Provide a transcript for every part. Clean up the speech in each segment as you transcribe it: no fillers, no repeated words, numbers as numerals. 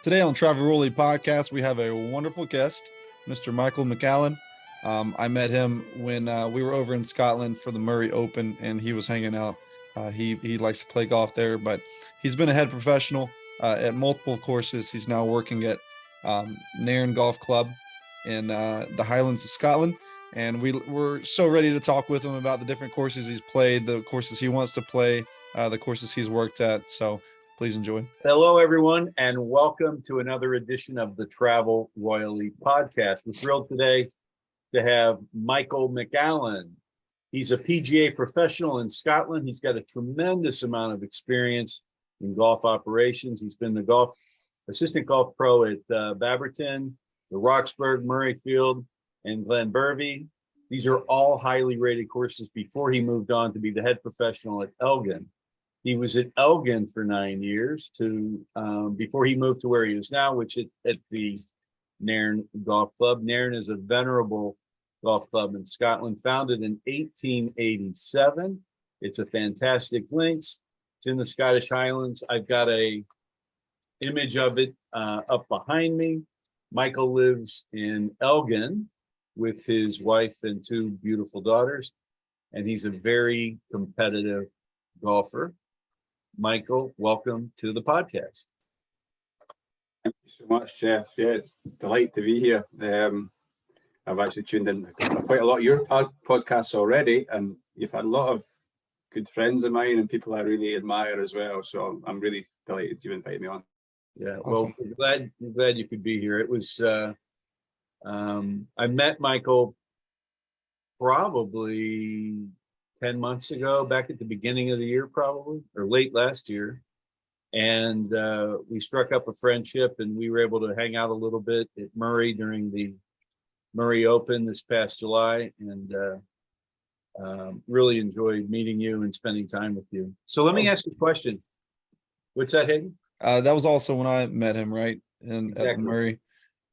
Today on Travel Rolly Podcast, we have a wonderful guest, Mr. Michael McAllan. I met him when we were over in Scotland for the Murray Open, and he was hanging out. He likes to play golf there, but he's been a head professional at multiple courses. He's now working at Nairn Golf Club in the Highlands of Scotland, and we're so ready to talk with him about the different courses he's played, the courses he wants to play, the courses he's worked at. So please enjoy. Hello, everyone, and welcome to another edition of the Travel Royally Podcast. We're thrilled today to have Michael McAllan. He's a PGA professional in Scotland. He's got a tremendous amount of experience in golf operations. He's been the assistant golf pro at Baberton, the Roxburgh, Murrayfield, and Glenbervie. These are all highly rated courses before he moved on to be the head professional at Elgin. He was at Elgin for 9 years before he moved to where he is now, which is at the Nairn Golf Club. Nairn is a venerable golf club in Scotland, founded in 1887. It's a fantastic links. It's in the Scottish Highlands. I've got a image of it up behind me. Michael lives in Elgin with his wife and two beautiful daughters, and he's a very competitive golfer. Michael, welcome to the podcast. Thank you so much, Jeff. Yeah, it's a delight to be here. I've actually tuned in quite a lot of your podcasts already, and you've had a lot of good friends of mine and people I really admire as well. So I'm really delighted you invited me on. Yeah, well, I'm glad you could be here. It was I met Michael probably 10 months ago, back at the beginning of the year, probably, or late last year. And we struck up a friendship, and we were able to hang out a little bit at Murray during the Murray Open this past July, and really enjoyed meeting you and spending time with you. So let me ask you a question. What's that, Hayden? That was also when I met him, right? Exactly. At Murray.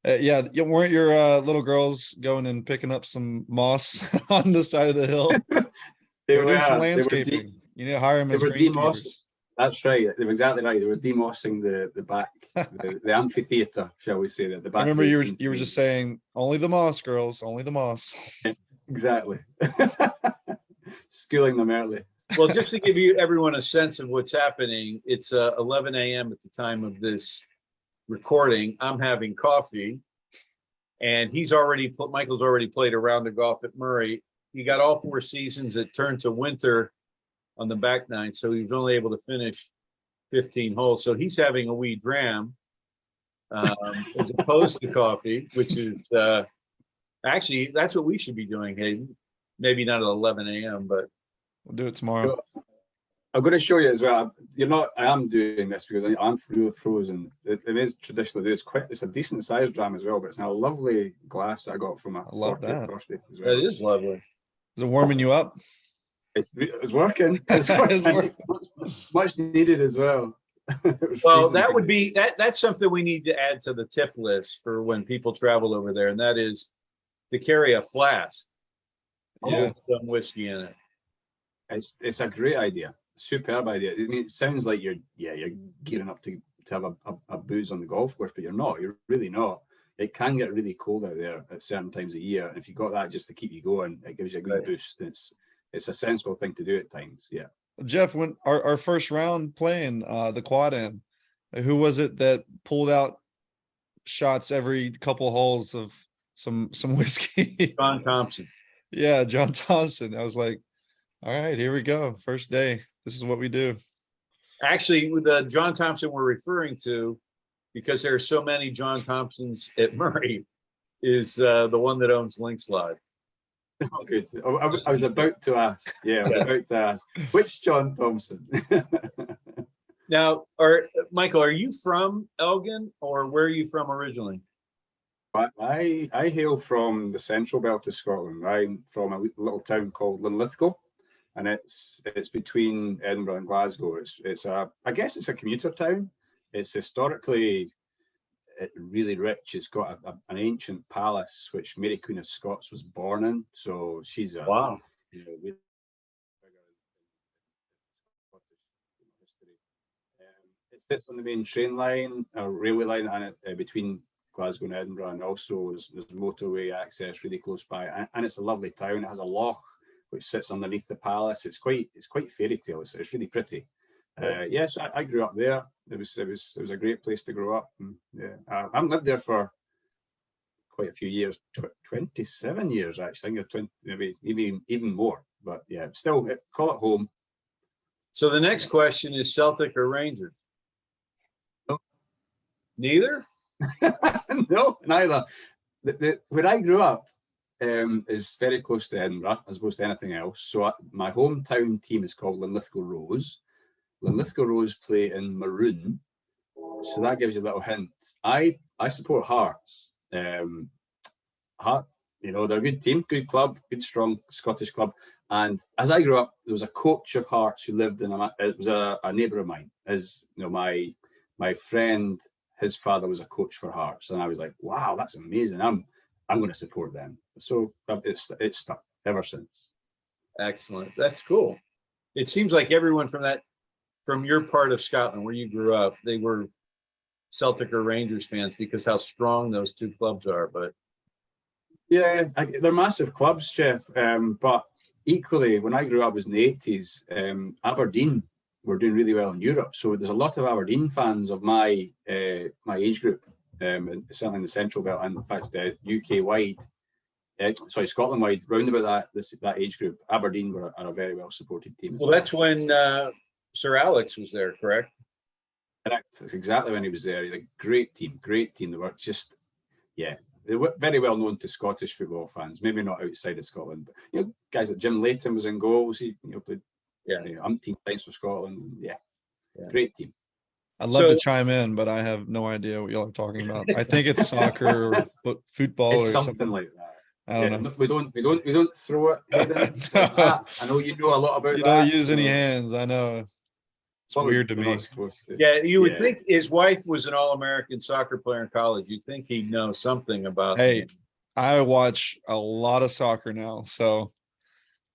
Yeah, weren't your little girls going and picking up some moss on the side of the hill? They were doing some landscaping. You need to hire them as greenkeepers. That's right. They were exactly right. They were demossing the back, the amphitheater, shall we say, the back. I remember you were just saying, only the moss, girls, only the moss. Exactly. Schooling them early. Well, just to give everyone a sense of what's happening, it's 11 a.m. at the time of this recording. I'm having coffee, and Michael's already played a round of golf at Murray. He got all 4 seasons. It turned to winter on the back nine, so he was only able to finish 15 holes. So he's having a wee dram as opposed to coffee, which is actually, that's what we should be doing, Hayden. Maybe not at 11 a.m., but we'll do it tomorrow. I'm going to show you as well. I am doing this because I'm frozen. It is traditionally it's a decent sized dram as well, but it's in a lovely glass I got from a 40th birthday as well. That is lovely. Is it warming you up? It's working. It's working. It's much needed as well. Well, that's something we need to add to the tip list for when people travel over there, and that is to carry a flask with some whiskey in it. It's a great idea. Superb idea. I mean, it sounds like you're gearing up to have a booze on the golf course, but you're not. You're really not. It can get really cold out there at certain times of year. And if you've got that just to keep you going, it gives you a good boost. It's a sensible thing to do at times. Yeah. Jeff, when our first round playing the quad am, who was it that pulled out shots every couple holes of some whiskey? John Thompson. Yeah, John Thompson. I was like, all right, here we go. First day. This is what we do. Actually, with the John Thompson we're referring to, because there are so many John Thompsons at Murray, is the one that owns Links Lodge. Oh, good. I was about to ask. Yeah, I was about to ask. Which John Thompson? Now, Michael, are you from Elgin, or where are you from originally? I hail from the central belt of Scotland. I'm from a little town called Linlithgow, and it's between Edinburgh and Glasgow. I guess it's a commuter town. It's historically really rich. It's got an ancient palace which Mary Queen of Scots was born in. So she's a wow. Really It sits on the main train line, or railway line, and between Glasgow and Edinburgh, and also there's motorway access really close by, and it's a lovely town. It has a loch which sits underneath the palace. It's quite fairy tale. It's really pretty. Yes, I grew up there. It was a great place to grow up. And, yeah, I haven't lived there for quite a few years, 27 years actually. I think 20, maybe even more. But yeah, still call it home. So the next question is Celtic or Rangers? No. Neither? No, neither. Where I grew up is very close to Edinburgh, as opposed to anything else. So my hometown team is called Linlithgow Rose. Linlithgow Rose play in maroon, so that gives you a little hint. I support Hearts. Heart, they're a good team, good club, good strong Scottish club. And as I grew up, there was a coach of Hearts who lived it was a neighbour of mine. As you know, my friend, his father was a coach for Hearts, and I was like, wow, that's amazing. I'm going to support them. So it's stuck ever since. Excellent. That's cool. It seems like everyone from your part of Scotland where you grew up, they were Celtic or Rangers fans because how strong those two clubs are. But yeah, they're massive clubs, Jeff. But equally, when I grew up, it was in the 80s. Aberdeen were doing really well in Europe, so there's a lot of Aberdeen fans of my age group, and certainly in the Central Belt, and in fact, UK wide. Scotland wide, round about that age group. Aberdeen are a very well supported team. Well, that's when Sir Alex was there, correct? Correct. That's exactly when he was there. A great team. They were just, yeah, they were very well known to Scottish football fans. Maybe not outside of Scotland, but guys like Jim Leighton was in goals. He played umpteen times for Scotland. Yeah, great team. I'd love to chime in, but I have no idea what y'all are talking about. I think it's soccer or football or something like that. I don't know. We don't throw it. Like that. I know you know a lot about that. You don't use any hands. I know. It's weird to me. Yeah, you would think his wife was an All-American soccer player in college. You'd think he'd know something about. Hey, I watch a lot of soccer now, so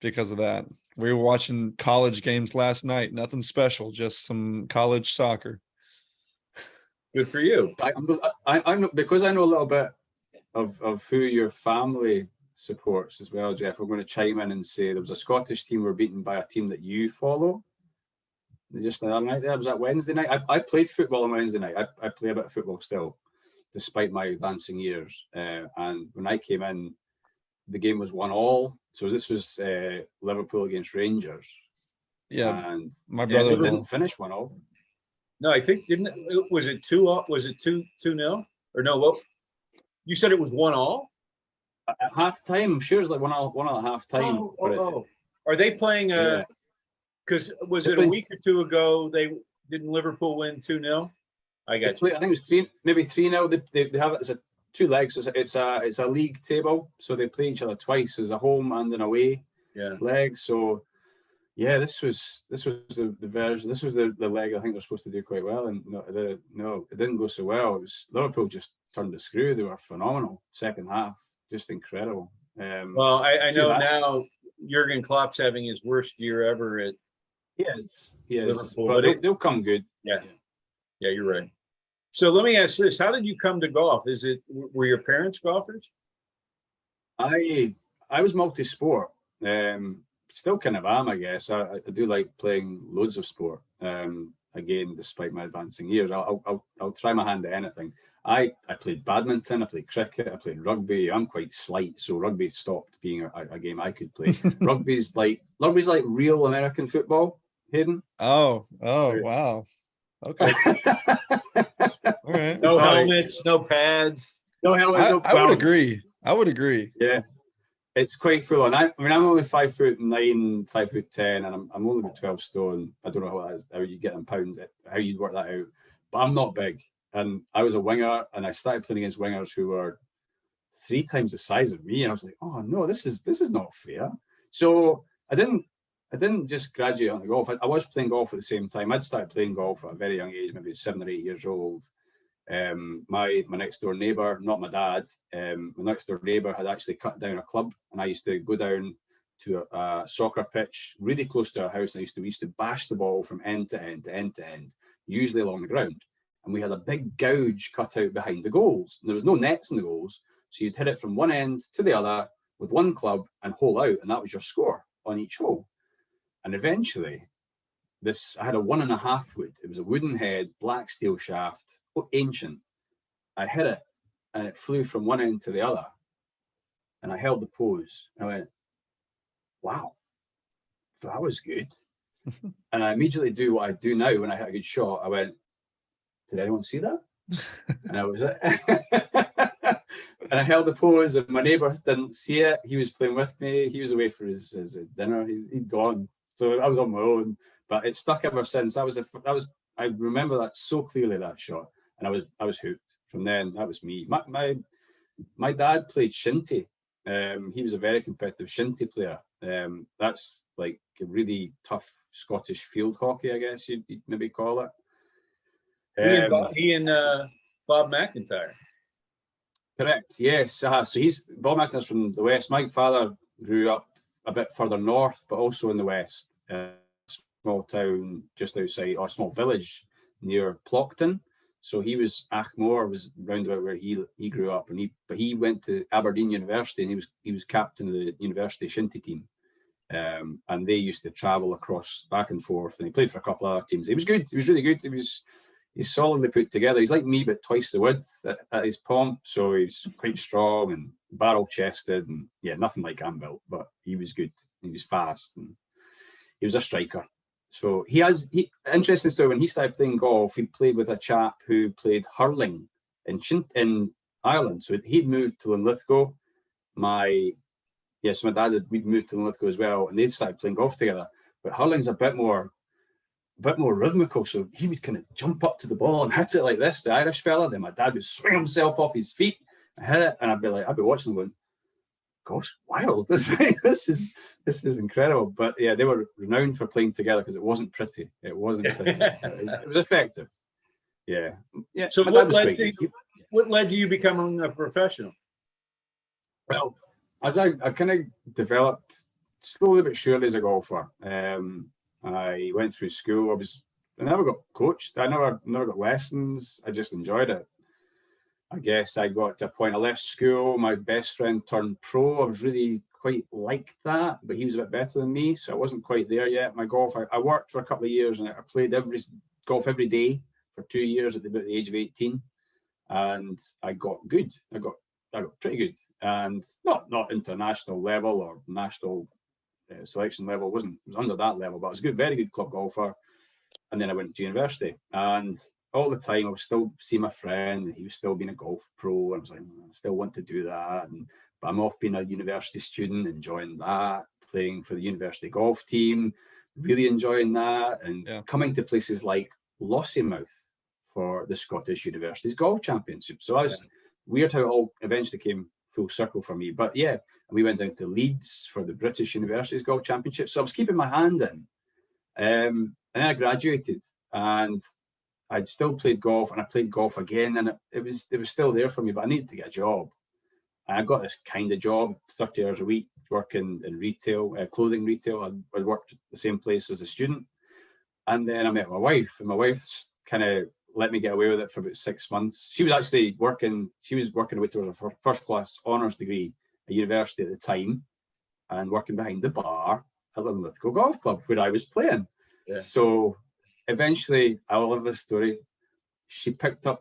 because of that, we were watching college games last night. Nothing special, just some college soccer. Good for you. I know, because I know a little bit of who your family supports as well, Jeff. I'm going to chime in and say there was a Scottish team were beaten by a team that you follow. Just the other night there, was that Wednesday night? I played football on Wednesday night. I play a bit of football still, despite my advancing years. And when I came in, the game was 1-1. So this was Liverpool against Rangers. Yeah, and my brother didn't finish 1-1. No, I think was it 2-0? Was it 2-0? Or no? Well, you said it was 1-1 at halftime. I'm sure it's like 1-1 at halftime. Are they playing? Because was it a week or two ago? Didn't Liverpool win 2-0? I got you. I think it was 3-0. They have it as 2 legs. It's a league table, so they play each other twice. There's a home and an away leg. So yeah, this was the version. This was the leg I think they're supposed to do quite well, and no, it didn't go so well. It was Liverpool just turned the screw. They were phenomenal second half, just incredible. Well, I know now Jurgen Klopp's having his worst year ever at. He is, Liverpool, but they'll come good. Yeah, you're right. So let me ask this: how did you come to golf? Were your parents golfers? I was multi-sport. Still kind of am, I guess. I do like playing loads of sport. Again, despite my advancing years, I'll try my hand at anything. I played badminton, I played cricket, I played rugby. I'm quite slight, so rugby stopped being a game I could play. Rugby's like real American football, Hayden. Oh, wow. Okay. All right. No helmets, no pads. No helmets. I would agree. Yeah. It's quite full on. I'm only 5'9", 5'10", and I'm only about 12 stone. I don't know how you get in pounds, how you work that out. But I'm not big. And I was a winger, and I started playing against wingers who were 3 times the size of me. And I was like, oh no, this is not fair. So I didn't just graduate on the golf. I was playing golf at the same time. I'd started playing golf at a very young age, maybe 7 or 8 years old. My next door neighbour, not my dad, my next door neighbour had actually cut down a club, and I used to go down to a soccer pitch really close to our house. And we used to bash the ball from end to end to end to end. usually along the ground. And we had a big gouge cut out behind the goals. And there was no nets in the goals. So you'd hit it from one end to the other with one club and hole out. And that was your score on each hole. And eventually, I had a 1.5 wood. It was a wooden head, black steel shaft, ancient. I hit it and it flew from one end to the other. And I held the pose. And I went, wow, that was good. And I immediately do what I do now when I hit a good shot. I went, did anyone see that? And I was and I held the pose, and my neighbour didn't see it. He was playing with me. He was away for his dinner. He'd gone. So I was on my own. But it stuck ever since. I remember that so clearly, that shot. And I was hooked. From then, that was me. My dad played shinty. He was a very competitive shinty player. That's like a really tough Scottish field hockey, I guess you'd maybe call it. He and Bob McIntyre. Correct. Yes. So Bob McIntyre's from the west. My father grew up a bit further north, but also in the west. Small town just outside, or small village near Plockton. So he was Achmore was round about where he grew up, but he went to Aberdeen University, and he was captain of the university shinty team. And they used to travel across back and forth, and he played for a couple of other teams. He was good. He was really good. He's solidly put together. He's like me, but twice the width at his pomp. So he's quite strong and barrel chested, and yeah, nothing like I'm built, but he was good. He was fast, and he was a striker. So interesting story, when he started playing golf, he played with a chap who played hurling in Ireland. So he'd moved to Linlithgow. My dad we'd moved to Linlithgow as well, and they'd started playing golf together. But hurling's a bit more rhythmical, so he would kind of jump up to the ball and hit it like this, the Irish fella. Then my dad would swing himself off his feet and hit it, and I'd be watching him going, gosh, wild. This is incredible. But yeah, they were renowned for playing together because it wasn't pretty. It wasn't pretty. It was effective. Yeah. So what led to you becoming a professional? Well, as I kind of developed slowly but surely as a golfer. I went through school. I never got coached. I never got lessons. I just enjoyed it. I guess I got to a point. I left school. My best friend turned pro. I was really quite like that, but he was a bit better than me, so I wasn't quite there yet. My golf, I worked for a couple of years, and I played golf every day for 2 years at about the age of 18, and I got good. I got pretty good, and not international level or national selection level. It was under that level, but I was a good, very good club golfer. And then I went to university, and all the time I was still seeing my friend, and he was still being a golf pro. And I was like, I still want to do that. But I'm off being a university student, enjoying that, playing for the university golf team, really enjoying that, and coming to places like Lossiemouth for the Scottish Universities Golf Championship. So I was weird how it all eventually came full circle for me. But yeah, we went down to Leeds for the British Universities Golf Championship. So I was keeping my hand in. And then I graduated, and I'd still played golf, and I played golf again, and it was still there for me, but I needed to get a job. And I got this kind of job, 30 hours a week, working in retail, clothing retail. I worked at the same place as a student. And then I met my wife, and my wife's kind of let me get away with it for about 6 months. She was actually working away towards her first class honours degree at university at the time, and working behind the bar at the Linlithgow Golf Club where I was playing. Yeah. So eventually, I love this story. She picked up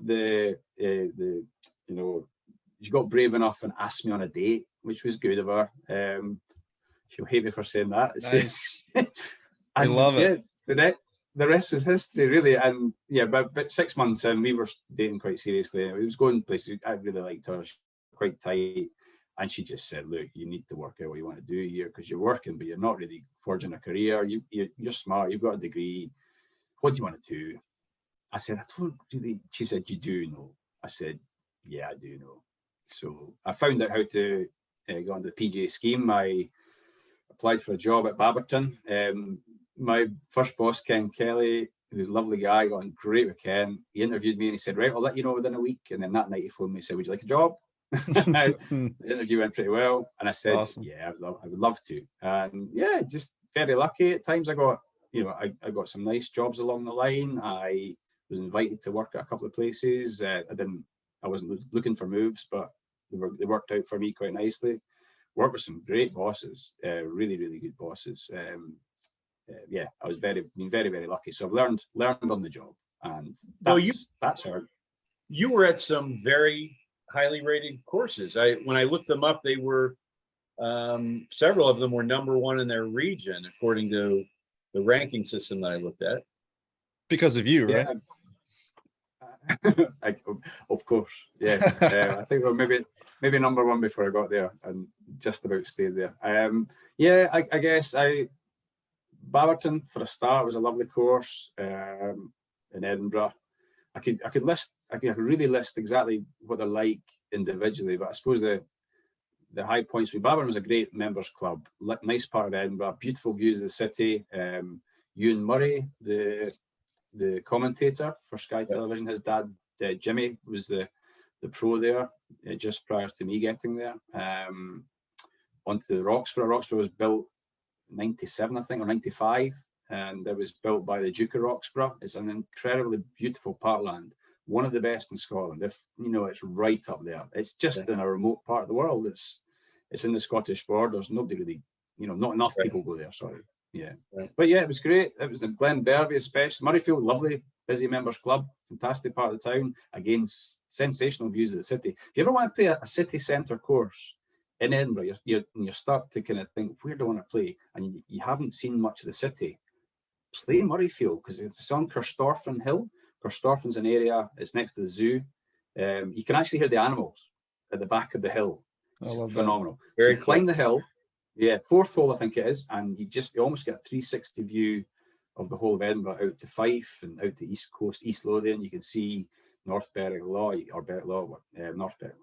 she got brave enough and asked me on a date, which was good of her. She'll hate me for saying that. Nice. I love it. The rest is history, really. And yeah, but 6 months in, we were dating quite seriously. It was going places. I really liked her. She was quite tight. And she just said, look, you need to work out what you want to do here, because you're working, but you're not really forging a career. You're smart. You've got a degree. What do you want to do? I said, I don't really. She said, you do know. I said, yeah, I do know. So I found out how to go on the PGA scheme. I applied for a job at Baberton. My first boss, Ken Kelly, who's a lovely guy, got on great with Ken. He interviewed me, and he said, right, I'll let you know within a week. And then that night he phoned me and said, would you like a job? The interview went pretty well, and I said, awesome. Yeah, I would love to. And yeah, just very lucky. At times I got some nice jobs along the line. I was invited to work at a couple of places. I wasn't looking for moves, but they worked out for me quite nicely. Worked with some great bosses, really, really good bosses. Yeah, I was been very, very lucky. So I've learned on the job, and that's hard. You were at some very highly rated courses. When I looked them up, they were several of them were #1 in their region according to the ranking system that I looked at. Because of you, right? Of course, yes. I think maybe #1 before I got there, and just about stayed there. Yeah, I guess Baberton for a start was a lovely course in Edinburgh. I could really list exactly what they're like individually, but I suppose the high points with Baberton was a great members club, nice part of Edinburgh, beautiful views of the city. Ewan Murray, the commentator for Sky Television, his dad Jimmy was the pro there just prior to me getting there. Onto the Roxburgh. Roxburgh was built 97, I think, or 95, and it was built by the Duke of Roxburgh. It's an incredibly beautiful parkland, one of the best in Scotland. If you know, it's right up there. It's just in a remote part of the world. It's in the Scottish borders. Nobody really, not enough people go there. Sorry. Yeah. Right. But yeah, it was great. It was in Glenbervie, especially. Murrayfield, lovely, busy members club, fantastic part of the town. Again, sensational views of the city. If you ever want to play a city centre course in Edinburgh, you're stuck to kind of think, where do I want to play? And you haven't seen much of the city. Play Murrayfield, because it's on Kirstorfen Hill. Kirstorfen's an area, it's next to the zoo. You can actually hear the animals at the back of the hill. It's phenomenal. Very cool. Climb the hill. Yeah, 4th hole, I think it is. And you almost get a 360 view of the whole of Edinburgh out to Fife and out to East Coast, East Lothian. You can see North Berwick Law, or Berwick Law, North Berwick.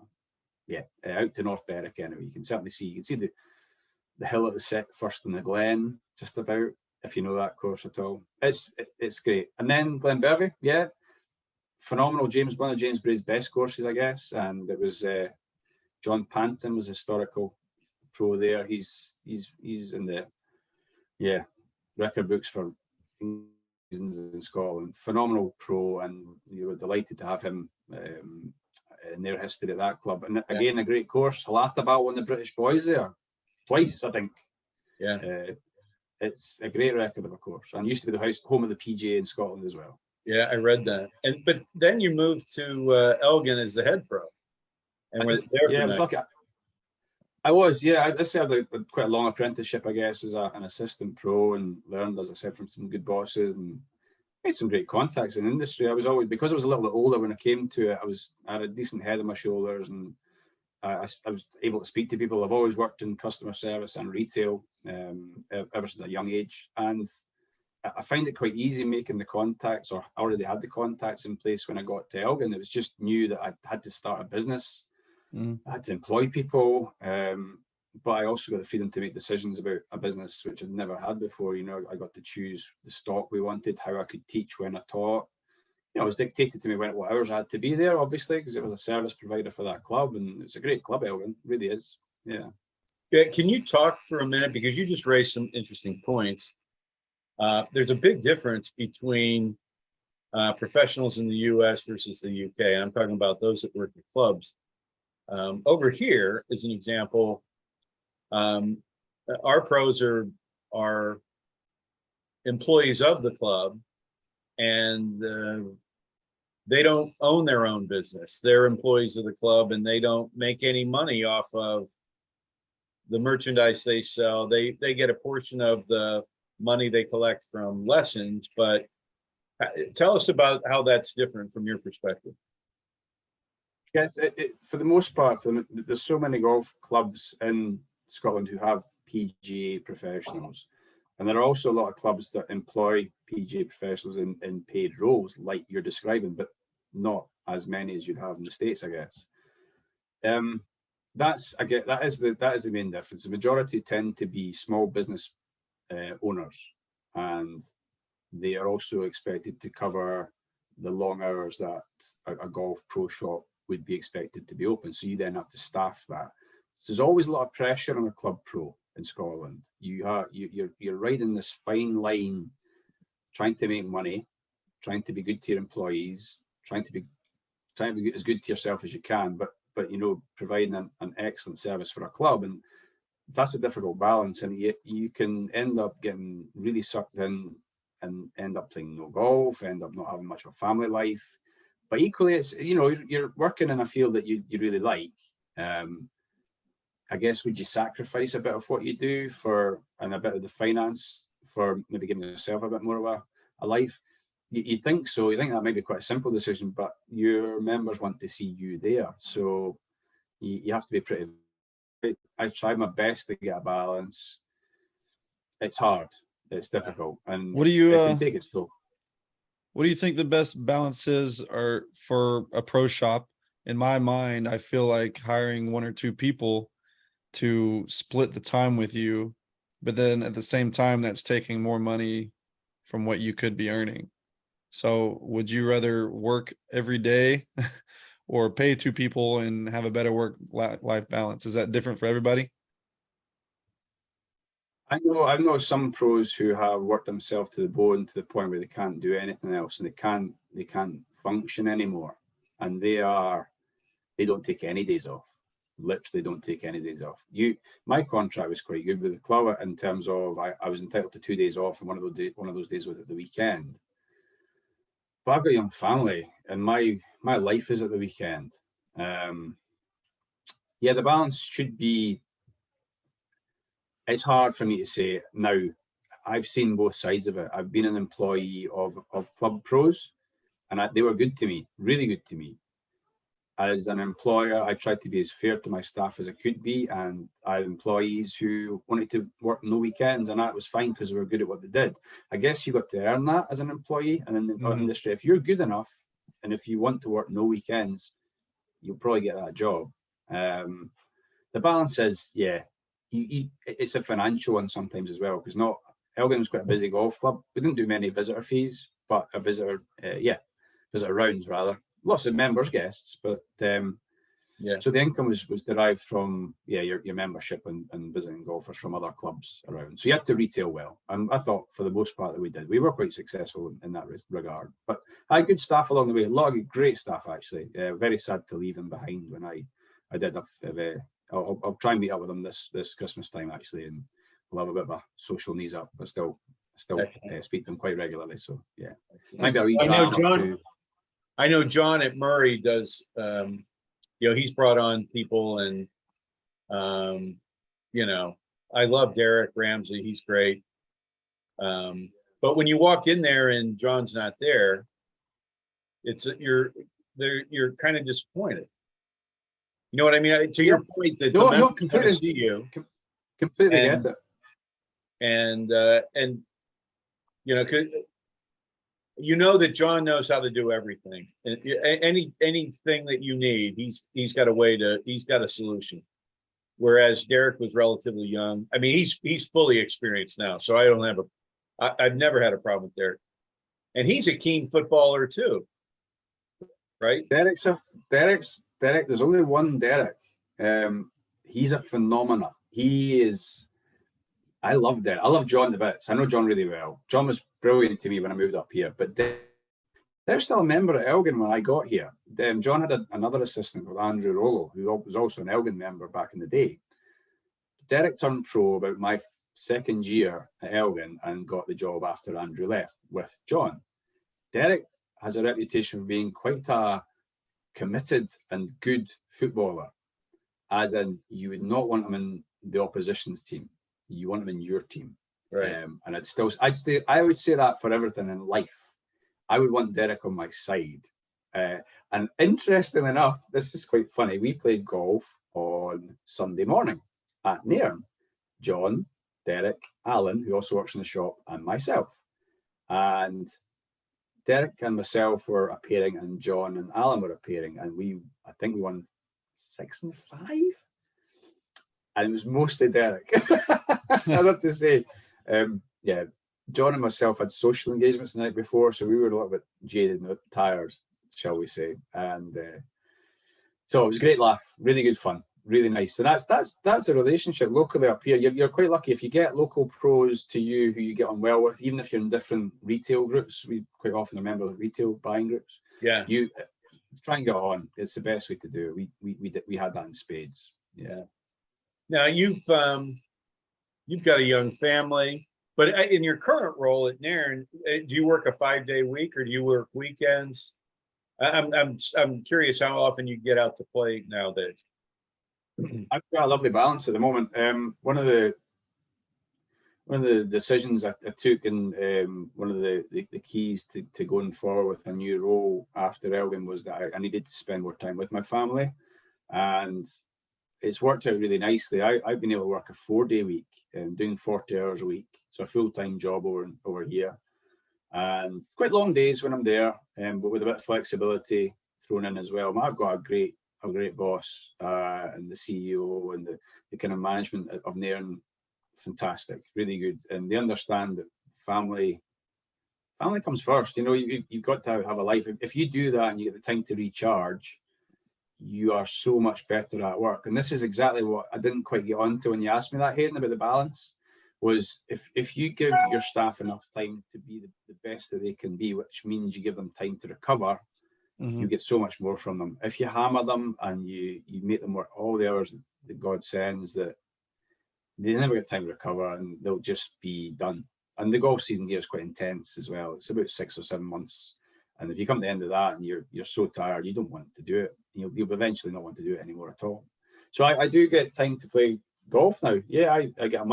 Yeah, out to North Berwick anyway. You can certainly see, the hill at the set first in the Glen, just about, if you know that course at all. It's great. And then Glenbervie, yeah, phenomenal. one of James Bray's best courses, I guess. And it was John Panton was historical pro there. He's in the record books for seasons in Scotland. Phenomenal pro, and you were delighted to have him in their history at that club. And again, a great course. Halathabal won the British Boys there twice, I think. Yeah. It's a great record of a course, and used to be the home of the PGA in Scotland as well. Yeah, I read that. But then you moved to Elgin as the head pro. And I was lucky. I was, yeah. I served quite a long apprenticeship, I guess, as an assistant pro, and learned, as I said, from some good bosses, and made some great contacts in the industry. I was always, because I was a little bit older when I came to it, I had a decent head on my shoulders, and I was able to speak to people. I've always worked in customer service and retail ever since a young age, and I find it quite easy making the contacts, or I already had the contacts in place when I got to Elgin. It was just knew that I had to start a business. I had to employ people, but I also got the freedom to make decisions about a business, which I'd never had before. I got to choose the stock we wanted, how I could teach, when I taught. It was dictated to me what hours I had to be there, obviously, because it was a service provider for that club, and it's a great club, Elgin, it really is. Yeah. Can you talk for a minute, because you just raised some interesting points. There's a big difference between professionals in the US versus the UK, and I'm talking about those that work at clubs. Over here, as an example, our pros are employees of the club, and they don't own their own business. They're employees of the club, and they don't make any money off of the merchandise they sell. They get a portion of the money they collect from lessons, but tell us about how that's different from your perspective. Yes, for the most part, there's so many golf clubs in Scotland who have PGA professionals, and there are also a lot of clubs that employ PGA professionals in paid roles, like you're describing, but not as many as you'd have in the States, I guess. That is the main difference. The majority tend to be small business owners, and they are also expected to cover the long hours that a golf pro shop would be expected to be open. So you then have to staff that. So there's always a lot of pressure on a club pro in Scotland. You're riding this fine line, trying to make money, trying to be good to your employees, trying to be as good to yourself as you can, but providing an excellent service for a club. And that's a difficult balance, and you can end up getting really sucked in and end up playing no golf, end up not having much of a family life. But equally, it's you're working in a field that you really like. I guess, would you sacrifice a bit of what you do and a bit of the finance for maybe giving yourself a bit more of a life? You think so. You think that might be quite a simple decision, but your members want to see you there, so you have to be pretty. I try my best to get a balance. It's hard. It's difficult, and What do you it can take its toll. What do you think the best balances are for a pro shop? In my mind, I feel like hiring 1 or 2 people to split the time with you, but then at the same time, that's taking more money from what you could be earning. So would you rather work every day or pay 2 people and have a better work-life balance? Is that different for everybody? I know some pros who have worked themselves to the bone to the point where they can't do anything else, and they can't function anymore, and they don't take any days off. Literally don't take any days off. My contract was quite good with the club in terms of I was entitled to 2 days off, and one of those days was at the weekend. But I've got a young family, and my life is at the weekend. Yeah, the balance should be. It's hard for me to say now. I've seen both sides of it. I've been an employee of club pros, and they were good to me, really good to me. As an employer, I tried to be as fair to my staff as I could be, and I had employees who wanted to work no weekends, and that was fine because they were good at what they did. I guess you got to earn that as an employee, and in the industry, if you're good enough, and if you want to work no weekends, you'll probably get that job. The balance is, yeah, it's a financial one sometimes as well, because Elgin was quite a busy golf club. We didn't do many visitor fees, but visitor rounds rather. Lots of members, guests, but so the income was derived from your membership and visiting golfers from other clubs around. So you had to retail well, and I thought for the most part that we did. We were quite successful in that regard. But I had good staff along the way. A lot of great staff actually. Very sad to leave them behind when I did. I'll try and meet up with them this Christmas time actually, and we'll have a bit of a social knees up, but still speak to them quite regularly. So yeah, maybe I know John at Murray does. He's brought on people, and I love Derek Ramsey. He's great. But when you walk in there and John's not there, you're kind of disappointed. You know what I mean? To your point that the members completely see you. Completely get it. And that John knows how to do everything. And anything that you need, he's got a solution. Whereas Derek was relatively young. I mean, he's fully experienced now, so I've never had a problem with Derek. And he's a keen footballer too, right? Derek. There's only one Derek. He's a phenomenon. He is. I love Derek. I love John to bits. I know John really well. John was brilliant to me when I moved up here, but they're still a member at Elgin when I got here. John had another assistant called Andrew Rollo, who was also an Elgin member back in the day. Derek turned pro about my second year at Elgin and got the job after Andrew left with John. Derek has a reputation for being quite a committed and good footballer, as in you would not want him in the opposition's team. You want him in your team. Right. And I would say that for everything in life. I would want Derek on my side. And interestingly enough, this is quite funny. We played golf on Sunday morning at Nairn. John, Derek, Alan, who also works in the shop, and myself. And Derek and myself were appearing, and John and Alan were appearing, and I think we won 6 and 5. And it was mostly Derek. I have to say, John and myself had social engagements the night before, so we were a little bit jaded and tired, shall we say. And so it was a great laugh, really good fun. really nice. And that's a relationship locally up here. You're quite lucky if you get local pros to you who you get on well with, even if you're in different retail groups. We quite often are members of retail buying groups. Yeah. You try and get on. It's the best way to do it. We had that in spades. Yeah. Now you've got a young family, but in your current role at Nairn, do you work a 5-day week or do you work weekends? I'm curious how often you get out to play nowadays. I've got a lovely balance at the moment. One of the decisions I took, and one of the keys to going forward with a new role after Elgin was that I needed to spend more time with my family, and it's worked out really nicely. I've been able to work a 4-day week, doing 40 hours a week, so a full-time job over here, and quite long days when I'm there, but with a bit of flexibility thrown in as well. I've got a great boss, and the CEO and the kind of management of Nairn, fantastic, really good, and they understand that family comes first. You know, you've got to have a life. If you do that and you get the time to recharge, you are so much better at work. And this is exactly what I didn't quite get onto when you asked me that, Hayden, about the balance. Was if you give your staff enough time to be the best that they can be, which means you give them time to recover, you get so much more from them. If you hammer them and you make them work all the hours that God sends, that they never get time to recover and they'll just be done. And the golf season here is quite intense as well. It's about 6 or 7 months. And if you come to the end of that and you're so tired, you don't want to do it. You'll eventually not want to do it anymore at all. So I do get time to play golf now. Yeah, I get a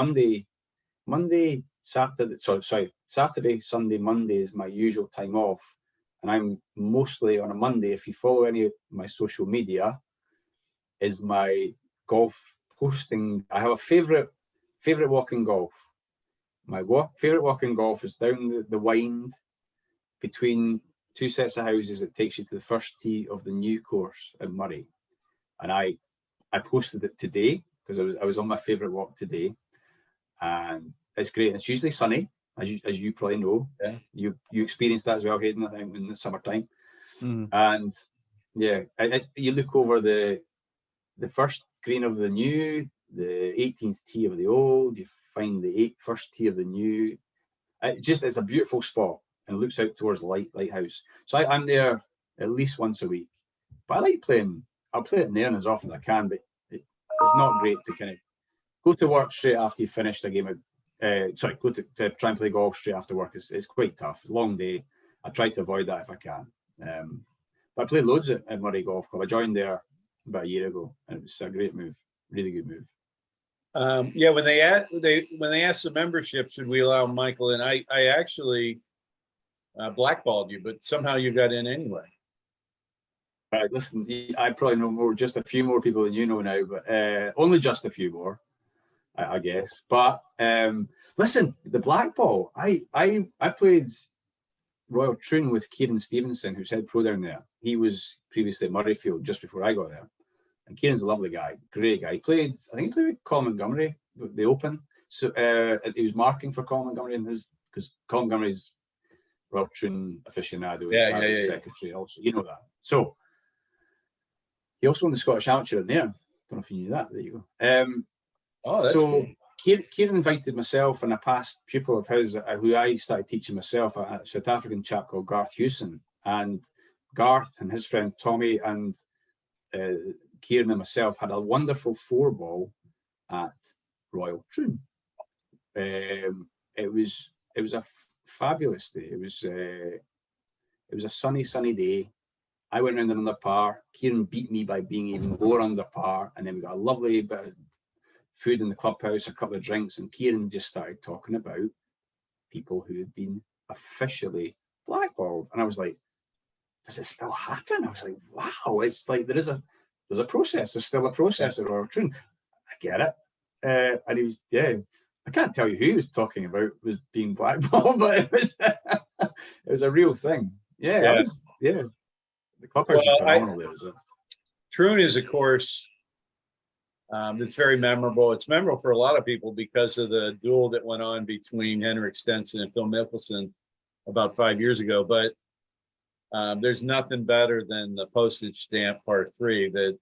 Saturday, Sunday, Monday is my usual time off. And I'm mostly on a Monday, if you follow any of my social media, is my golf posting. I have a favorite walk in golf. My favorite walk in golf is down the wind between 2 sets of houses. It takes you to the first tee of the new course in Murray. And I posted it today because I was on my favorite walk today, and it's great. It's usually sunny, as you probably know. Yeah. You experienced that as well, Hayden, I think, in the summertime. And yeah, you look over the first green of the new, the 18th tee of the old, you find the first tee of the new. It's a beautiful spot and looks out towards the lighthouse. So I'm there at least once a week. But I like playing. I'll play at Nairn as often as I can, but it's not great to kind of go to work straight after you finished a game of go to try and play golf straight after work. It's quite tough. Long day. I try to avoid that if I can. But I played loads at Murray Golf Club. I joined there about a year ago, and it was a great move. Really good move. Yeah, when they asked the membership, should we allow Michael in? I actually blackballed you, but somehow you got in anyway. Right, listen, I probably know just a few more people than you know now, but only just a few more, I guess. But listen, the blackball. I played Royal Troon with Kieran Stevenson, who's head pro down there. He was previously at Murrayfield just before I got there. And Kieran's a lovely guy, great guy. I think he played with Colin Montgomery, the Open. So he was marking for Colin Montgomery because Colin Montgomery's Royal Troon aficionado, his secretary also. You know that. So he also won the Scottish Amateur in there. Don't know if you knew that. There you go. That's cool. Kieran invited myself and a past pupil of his, who I started teaching myself, a South African chap called Garth Hewson. And Garth and his friend Tommy and Kieran and myself had a wonderful 4-ball at Royal Troon. It was a fabulous day. It was a sunny day. I went round another par. Kieran beat me by being even more under par, and then we got a lovely bit of food in the clubhouse, a couple of drinks, and Kieran just started talking about people who had been officially blackballed, and I was like, does it still happen? I was like, wow, it's like there's a process. There's still a process at Royal Troon. I get it. And he was, I can't tell you who he was talking about was being blackballed, but it was a real thing. The clubhouse is phenomenal there as well. Troon is a course that's very memorable. It's memorable for a lot of people because of the duel that went on between Henrik Stenson and Phil Mickelson about 5 years ago. But there's nothing better than the postage stamp par 3 that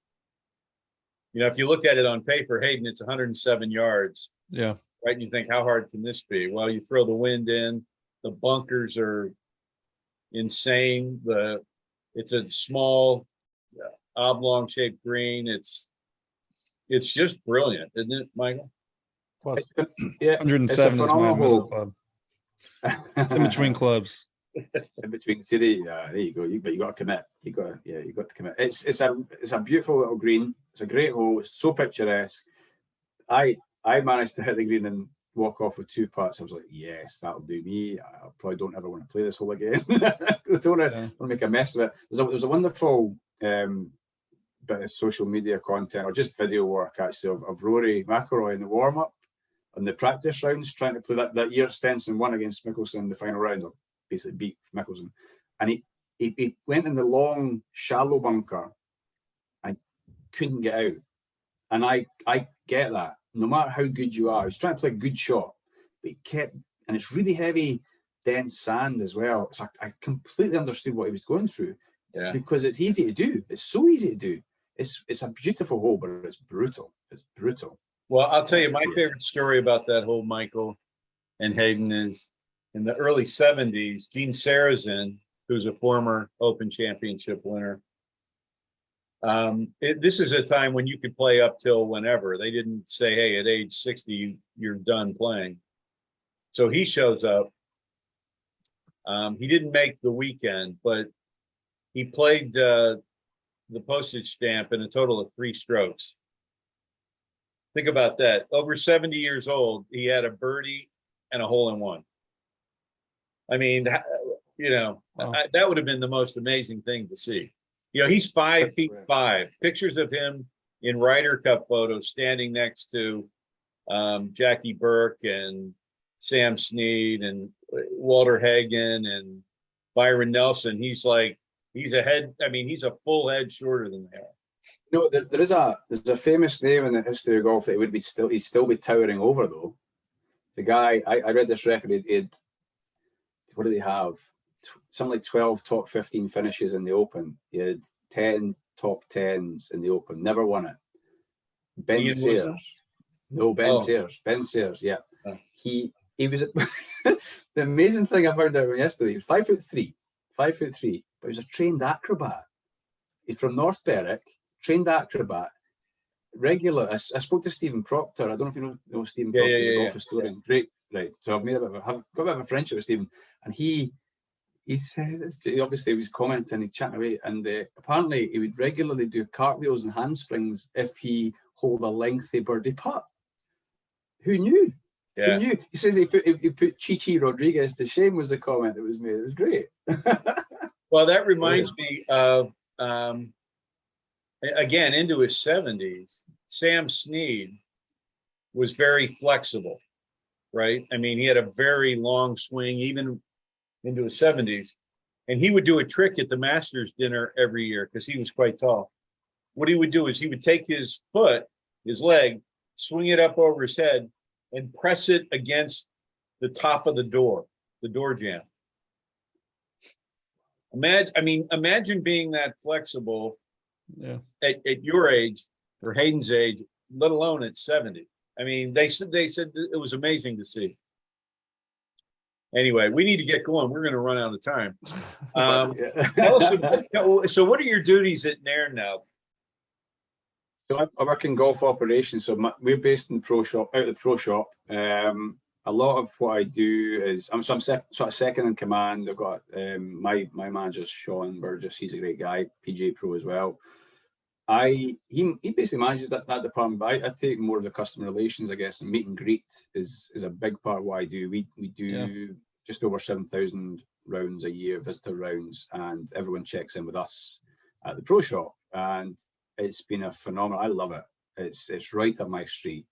if you look at it on paper, Hayden, it's 107 yards, Yeah. right? And you think, how hard can this be? Well, you throw the wind in, the bunkers are insane. It's a small oblong shaped green. It's just brilliant, isn't it, Michael? Plus, Yeah, 107 is my middle hole. club. It's in between clubs. In between city, there you go. But you got to commit. You got to commit. It's a beautiful little green. It's a great hole. It's so picturesque. I managed to hit the green and walk off with 2 putts. I was like, yes, that'll do me. I probably don't ever want to play this hole again. I don't want to make a mess of it. There's a wonderful bit of social media content or just video work actually of Rory McIlroy in the warm up and the practice rounds, trying to play that year Stenson won against Mickelson in the final round, or basically beat Mickelson, and he went in the long shallow bunker and couldn't get out. And I get that. No matter how good you are, he's trying to play a good shot, but he kept, and it's really heavy, dense sand as well. So I completely understood what he was going through, because it's easy to do. It's so easy to do. It's a beautiful hole, but it's brutal. It's brutal. Well, I'll tell you my favorite story about that hole, Michael and Hayden, is in the early 70s, Gene Sarazen, who's a former Open Championship winner. This is a time when you could play up till whenever. They didn't say, hey, at age 60, you're done playing. So he shows up. He didn't make the weekend, but he played the postage stamp in a total of 3 strokes. Think about that. Over 70 years old, he had a birdie and a hole-in-one. I mean, wow. That would have been the most amazing thing to see. He's 5'5". Pictures of him in Ryder Cup photos standing next to Jackie Burke and Sam Snead and Walter Hagen and Byron Nelson. He's a full head shorter than they are. There's a famous name in the history of golf that he'd still be towering over though. The guy, I read this record, what did he have? Something like 12 top 15 finishes in the Open. He had 10 top 10s in the Open, never won it. Ben Sayers. No, Ben Sayers. Ben Sayers, yeah. Oh. He was the amazing thing I found out yesterday, he was 5'3", but he was a trained acrobat. He's from North Berwick, trained acrobat, regular. I spoke to Stephen Proctor. I don't know if you know Stephen Proctor, he's a golf historian. Yeah. Great, right. So I've got a bit of a friendship with Stephen, and he said, obviously he was commenting, he chatting away, and apparently he would regularly do cartwheels and handsprings if he hold a lengthy birdie putt. Who knew? Yeah. Who knew? He says he put Chichi Rodriguez to shame, was the comment that was made. It was great. Well, that reminds me of, again, into his 70s, Sam Snead was very flexible, right? I mean, he had a very long swing, even into his 70s. And he would do a trick at the Masters dinner every year because he was quite tall. What he would do is he would take his foot, his leg, swing it up over his head, and press it against the top of the door jamb. Imagine being that flexible at your age or Hayden's age, let alone at 70. I mean, they said it was amazing to see. Anyway, we need to get going. We're going to run out of time. So what are your duties at Nairn now? So I work in golf operations. So we're based in the pro shop, out of the pro shop. A lot of what I do is I'm sort of second in command. I've got my manager's Sean Burgess. He's a great guy, PGA Pro as well. He basically manages that department, but I take more of the customer relations, I guess, and meet and greet is a big part of what I do. We do just over 7,000 rounds a year, visitor rounds, and everyone checks in with us at the pro shop. And it's been a phenomenal. I love it. It's right up my street.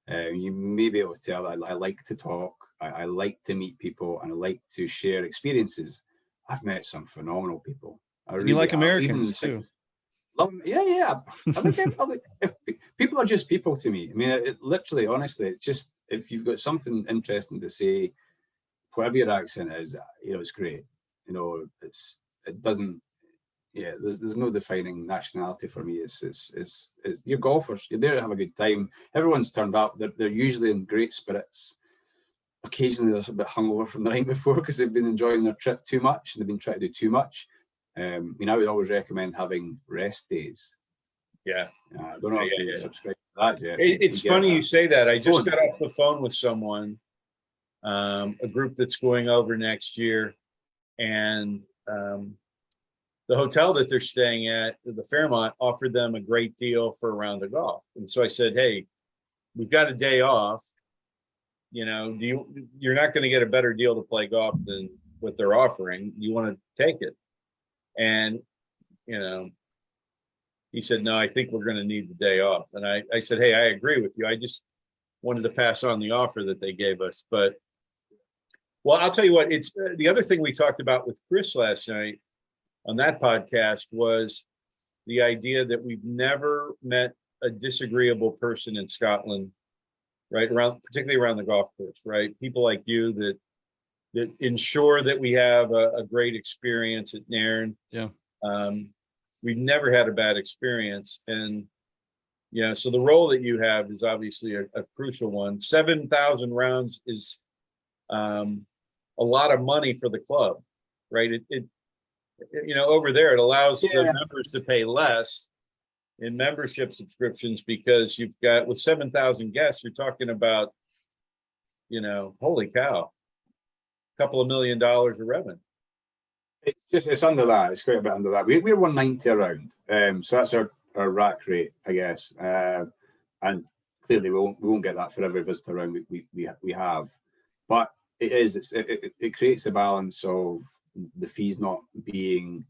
You may be able to tell I like to talk. I like to meet people, and I like to share experiences. I've met some phenomenal people. And you like Americans too. Yeah. If people are just people to me. I mean, literally, honestly, it's just if you've got something interesting to say, whatever your accent is, it's great. It doesn't. yeah, there's no defining nationality for me. It's you're golfers. You're there to have a good time. Everyone's turned up. They're usually in great spirits. Occasionally, they're a bit hungover from the night before because they've been enjoying their trip too much and they've been trying to do too much. I mean, I would always recommend having rest days. Yeah. I don't know if you subscribe to that yet. It's funny you say that. I just got off the phone with someone, a group that's going over next year, and the hotel that they're staying at, the Fairmont, offered them a great deal for a round of golf. And so I said, hey, we've got a day off. You know, you're not going to get a better deal to play golf than what they're offering. You want to take it? And, you know, he said, no, I think we're going to need the day off. And I said, hey, I agree with you. I just wanted to pass on the offer that they gave us. But, well, I'll tell you what, it's the other thing we talked about with Chris last night on that podcast was the idea that we've never met a disagreeable person in Scotland, right? Particularly around the golf course, right? People like you that ensure that we have a great experience at Nairn. Yeah. We've never had a bad experience. And, you know, so the role that you have is obviously a crucial one. 7,000 rounds is a lot of money for the club, right? It you know, over there, it allows the members to pay less in membership subscriptions because you've got, with 7,000 guests, you're talking about, you know, holy cow, a couple of $1 million of revenue. It's under that. It's quite a bit under that. We're 190 around, so that's our rack rate, I guess. And clearly we won't get that for every visitor round we have, but it creates the balance of the fees not being,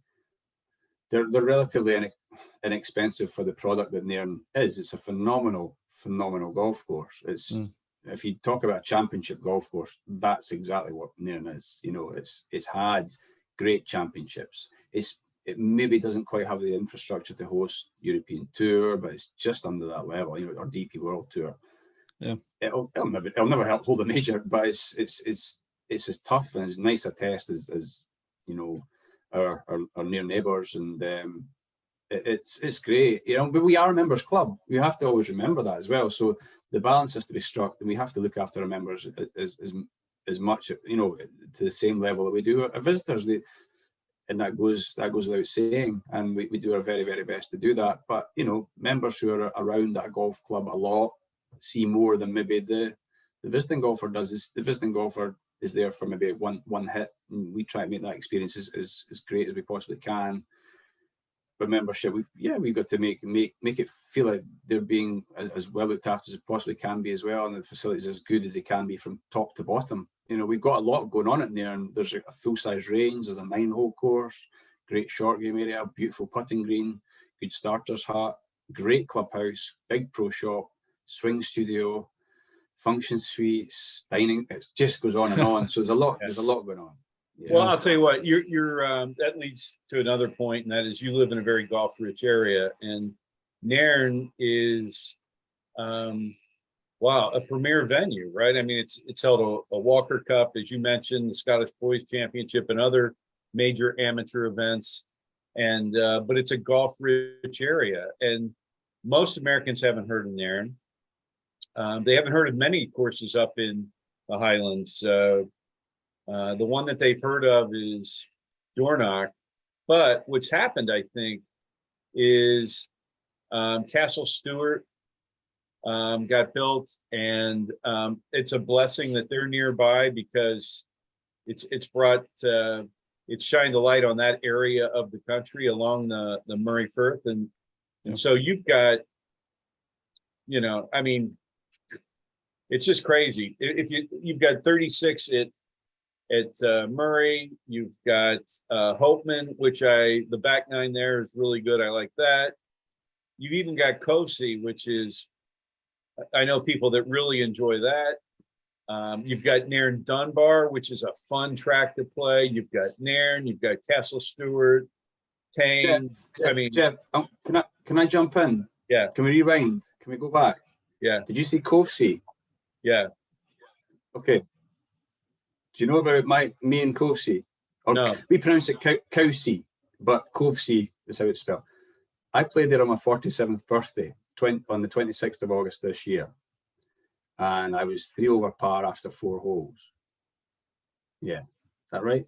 they're relatively inexpensive for the product that Nairn is. It's a phenomenal golf course. It's if you talk about a championship golf course, that's exactly what Nairn is. You know, it's had great championships. It maybe doesn't quite have the infrastructure to host European Tour, but it's just under that level, you know, or DP World Tour. Yeah, it'll never help hold a major, but it's as tough and as nice a test as you know, our near neighbours, and it's great, you know. But we are a members club. We have to always remember that as well. So the balance has to be struck, and we have to look after our members as much, you know, to the same level that we do our visitors. And that goes without saying, and we do our very, very best to do that. But you know, members who are around that golf club a lot see more than maybe the visiting golfer does. The visiting golfer is there for maybe one hit, and we try to make that experience as great as we possibly can. But membership, we've got to make it feel like they're being as well looked after as it possibly can be as well, and the facilities as good as they can be from top to bottom. You know, we've got a lot going on in there, and there's a full-size range, there's a 9-hole course, great short game area, beautiful putting green, good starters hut, great clubhouse, big pro shop, swing studio, function suites, dining. It just goes on and on. So there's a lot going on. Yeah. Well, I'll tell you what, you're that leads to another point, and that is you live in a very golf-rich area, and Nairn is a premier venue, right? I mean, it's held a Walker Cup, as you mentioned, the Scottish Boys Championship, and other major amateur events, and but it's a golf-rich area, and most Americans haven't heard of Nairn. They haven't heard of many courses up in the Highlands. The one that they've heard of is Dornoch. But what's happened, I think, is Castle Stewart got built, and it's a blessing that they're nearby, because it's shined a light on that area of the country along the Murray Firth, and so you've got, you know, I mean, it's just crazy. If you've got 36 at Murray, you've got Hopeman, which the back nine there is really good. I like that. You've even got Kovesey, which is, I know people that really enjoy that. You've got Nairn Dunbar, which is a fun track to play. You've got Nairn, you've got Castle Stewart, Tane. Jeff, can I jump in? Yeah. Can we rewind? Can we go back? Yeah. Did you see Kovesey? Yeah. Okay. Do you know about me and Kovesey? No. We pronounce it Cowsey, but Kovesey That's how it's spelled. I played there on my 47th birthday, on the 26th of August this year. And I was 3 over par after 4 holes. Yeah, is that right?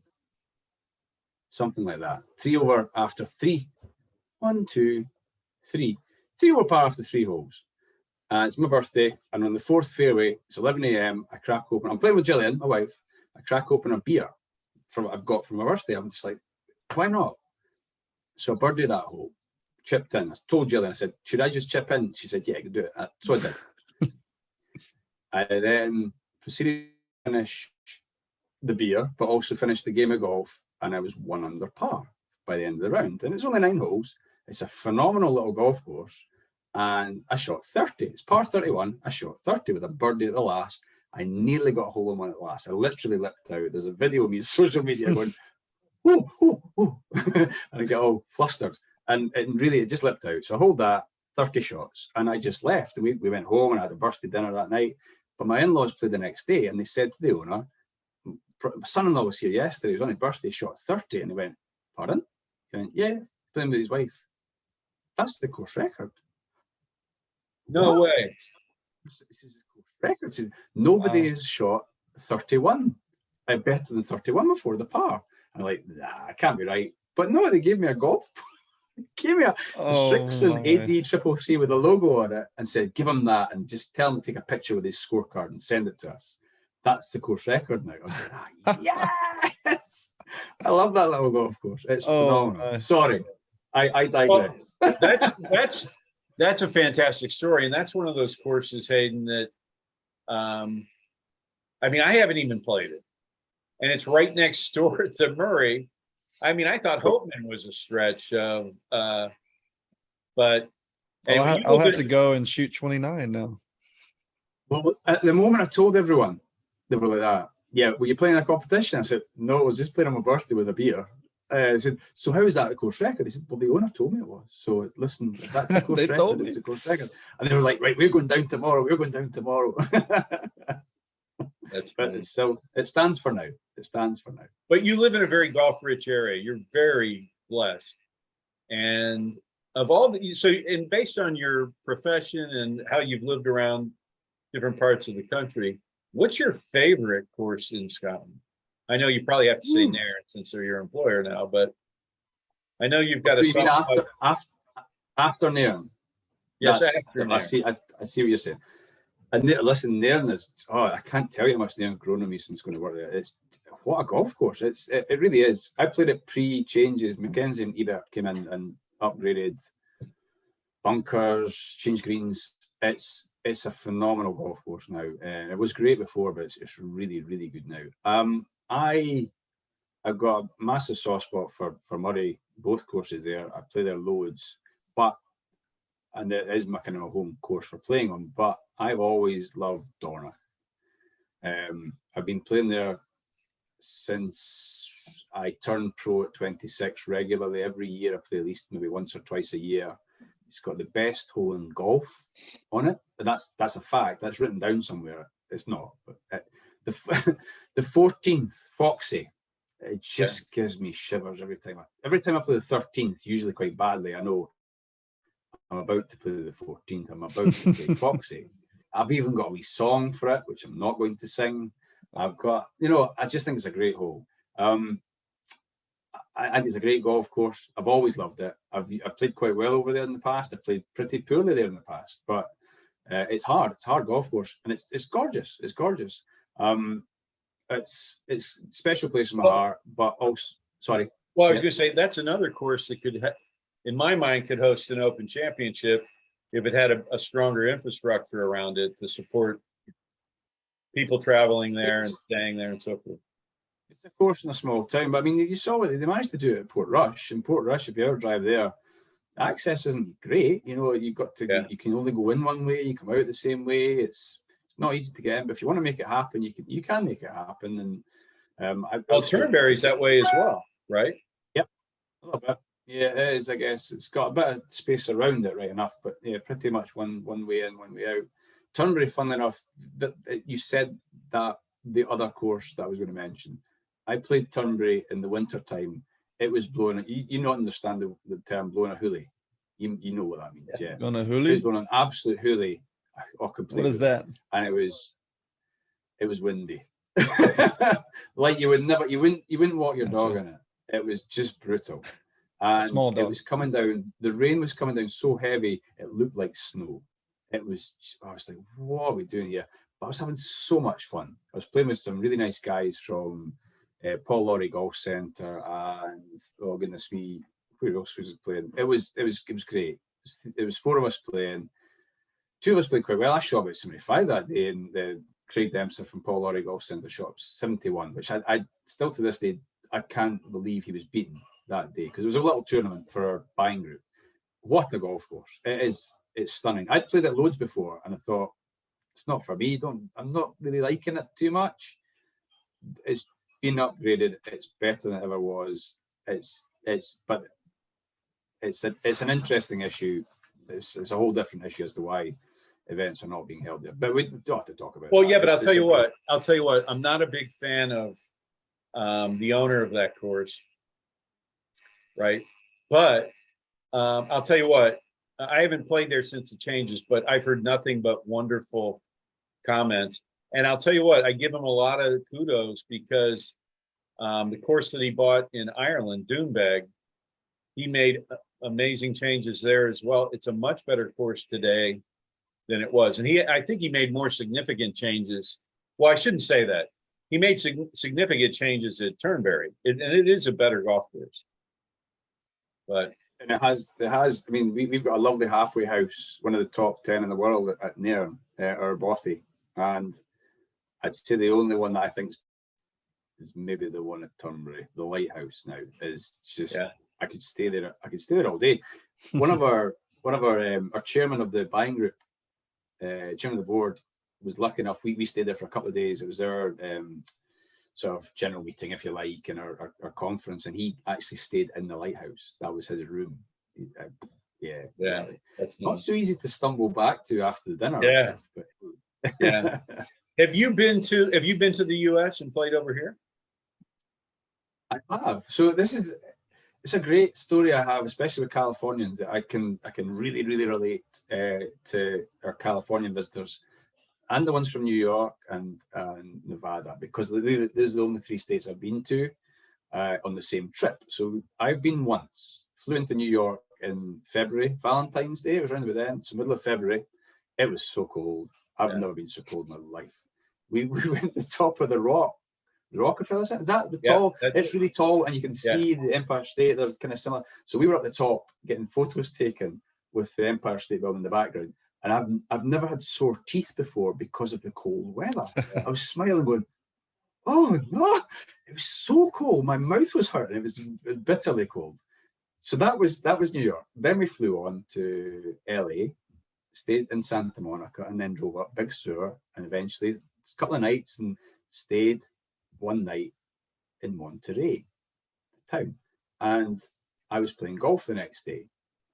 Something like that. 3 over after 3. 1, 2, 3. 3 over par after 3 holes. It's my birthday, and on the 4th fairway, it's 11 a.m. I crack open. I'm playing with Gillian, my wife. I crack open a beer from what I've got for my birthday. I'm just like, why not? So I birdied that hole, chipped in. I told Gillian, I said, should I just chip in? She said, yeah, you can do it. So I did. I then proceeded to finish the beer, but also finished the game of golf, and I was 1 under par by the end of the round. And it's only 9 holes. It's a phenomenal little golf course. And I shot 30. It's par 31. I shot 30 with a birdie at the last. I nearly got a hole in one at the last. I literally lipped out. There's a video of me on social media going, whoo, whoo, whoo. And I get all flustered. And it just lipped out. So I hold that, 30 shots. And I just left. And we went home and I had a birthday dinner that night. But my in-laws played the next day. And they said to the owner, my son-in-law was here yesterday. It was on his birthday, shot 30. And he went, pardon? He went, yeah, playing with his wife. That's the course record. No way. This is a course record. Says, nobody has shot 31. Better than 31 before the par. And I'm like, nah, it can't be right. But no, they gave me a golf. Gave me a 6 and AD 333 with a logo on it and said, give him that and just tell him to take a picture with his scorecard and send it to us. That's the course record now. I was like, yes! I love that little golf course. It's phenomenal. Sorry, I digress. Well, that's a fantastic story. And that's one of those courses, Hayden, that, I mean, I haven't even played it. And it's right next door to Murray. I mean, I thought Hopeman was a stretch, but I'll have to go and shoot 29 now. Well, at the moment, I told everyone, they were like that. Yeah, were you playing a competition? I said, no, I was just playing on my birthday with a beer. I said, so how is that the course record? He said, well, the owner told me it was. So listen, if that's the course They record, told me. it's the course record. And they were like, right, we're going down tomorrow. We're going down tomorrow. That's but funny. so it stands for now. It stands for now. But you live in a very golf-rich area. You're very blessed. And of all the, so, and based on your profession and how you've lived around different parts of the country, what's your favorite course in Scotland? I know you probably have to say Nairn since they're your employer now, but I know you've got to after Nairn. Yes, after Nairn. I see what you're saying. And listen, Nairn is, I can't tell you how much Nairn's grown on me since going to work there. It's what a golf course. It really is. I played it pre-changes. Mackenzie and Ebert came in and upgraded bunkers, changed greens. It's a phenomenal golf course now. It was great before, but it's really, really good now. I've got a massive soft spot for Murray, both courses there. I play there loads, and it is my kind of a home course for playing on, but I've always loved Dornoch. I've been playing there since I turned pro at 26 regularly. Every year I play at least maybe once or twice a year. It's got the best hole in golf on it. But that's a fact. That's written down somewhere. It's not. But the 14th, Foxy, it just gives me shivers every time. Every time I play the 13th, usually quite badly, I know I'm about to play the 14th. I'm about to play Foxy. I've even got a wee song for it, which I'm not going to sing. I've got, I just think it's a great hole. I think it's a great golf course. I've always loved it. I've played quite well over there in the past. I've played pretty poorly there in the past, but it's hard. It's a hard golf course, and it's gorgeous. It's gorgeous. It's a special place in my heart, but also, sorry. Well, I was going to say that's another course that could, in my mind, could host an Open Championship if it had a stronger infrastructure around it to support people traveling there and staying there and so forth. It's a course in a small town, but I mean, you saw what they managed to do at Portrush. In Portrush, if you ever drive there, access isn't great. You've got to, you can only go in one way, you come out the same way. It's not easy to get in, but if you want to make it happen, you can make it happen. And Turnberry's that way as well, right? Yep, a little bit. Yeah, it is. I guess it's got a bit of space around it, right enough, but yeah, pretty much one way in, one way out. Turnberry, funnily enough, that you said that the other course that I was going to mention, I played Turnberry in the winter time it was blowing. You not understand the term blowing a hoolie. You know what that means, yeah. On a It hoolie? was blowing an absolute hoolie. Completely. What is that? And it was windy. Like you wouldn't walk your dog in it. It was just brutal. And Small dog. it was coming down, the rain was coming down so heavy, it looked like snow. I was like, what are we doing here? But I was having so much fun. I was playing with some really nice guys from Paul Laurie Golf Centre, and oh goodness me, who else was playing? It was great. It was 4 of us playing. 2 of us played quite well. I shot about 75 that day, and Craig Dempster from Paul Laurie Golf Centre shot 71, which I still to this day I can't believe he was beaten that day, because it was a little tournament for our buying group. What a golf course. It's stunning. I'd played it loads before and I thought, it's not for me. I'm not really liking it too much. It's been upgraded. It's better than it ever was. But it's an interesting issue. It's a whole different issue as to why events are not being held there. But we don't have to talk about it. Well, yeah, but I'll tell you what. I'm not a big fan of the owner of that course, right? But I'll tell you what. I haven't played there since the changes, but I've heard nothing but wonderful comments. And I'll tell you what, I give him a lot of kudos, because the course that he bought in Ireland, Doonbeg, he made amazing changes there as well. It's a much better course today than it was. And I think he made more significant changes. Well, I shouldn't say that. He made significant changes at Turnberry, and it is a better golf course. But and it has. I mean, we've got a lovely halfway house, one of the top 10 in the world at Nairn, or Bothy, and I'd say the only one that I think is maybe the one at Turnberry, the lighthouse. Now is just. Yeah. I could stay there. I could stay there all day. One of our chairman of the buying group, chairman of the board, was lucky enough. We stayed there for a couple of days. It was their sort of general meeting, if you like, and our conference, and he actually stayed in the lighthouse. That was his room. Yeah. Really. That's not so easy to stumble back to after the dinner. Yeah. But, yeah. Have you been to the US and played over here? I have. So it's a great story I have, especially with Californians. That I can really relate to our Californian visitors and the ones from New York and Nevada, because there's the only 3 states I've been to on the same trip. So I've been once, flew into New York in February, Valentine's Day. It was around about then, so middle of February. It was so cold. I've never been so cold in my life. We went to the top of the Rockefeller Center. Is that the tall? It's really tall, and you can see the Empire State. They're kind of similar. So we were at the top getting photos taken with the Empire State Building in the background. And I've never had sore teeth before because of the cold weather. I was smiling, going, "Oh no, it was so cold. My mouth was hurting. It was bitterly cold." So that was New York. Then we flew on to LA, stayed in Santa Monica, and then drove up Big Sur, and eventually a couple of nights, and stayed one night in Monterey, the town. And I was playing golf the next day.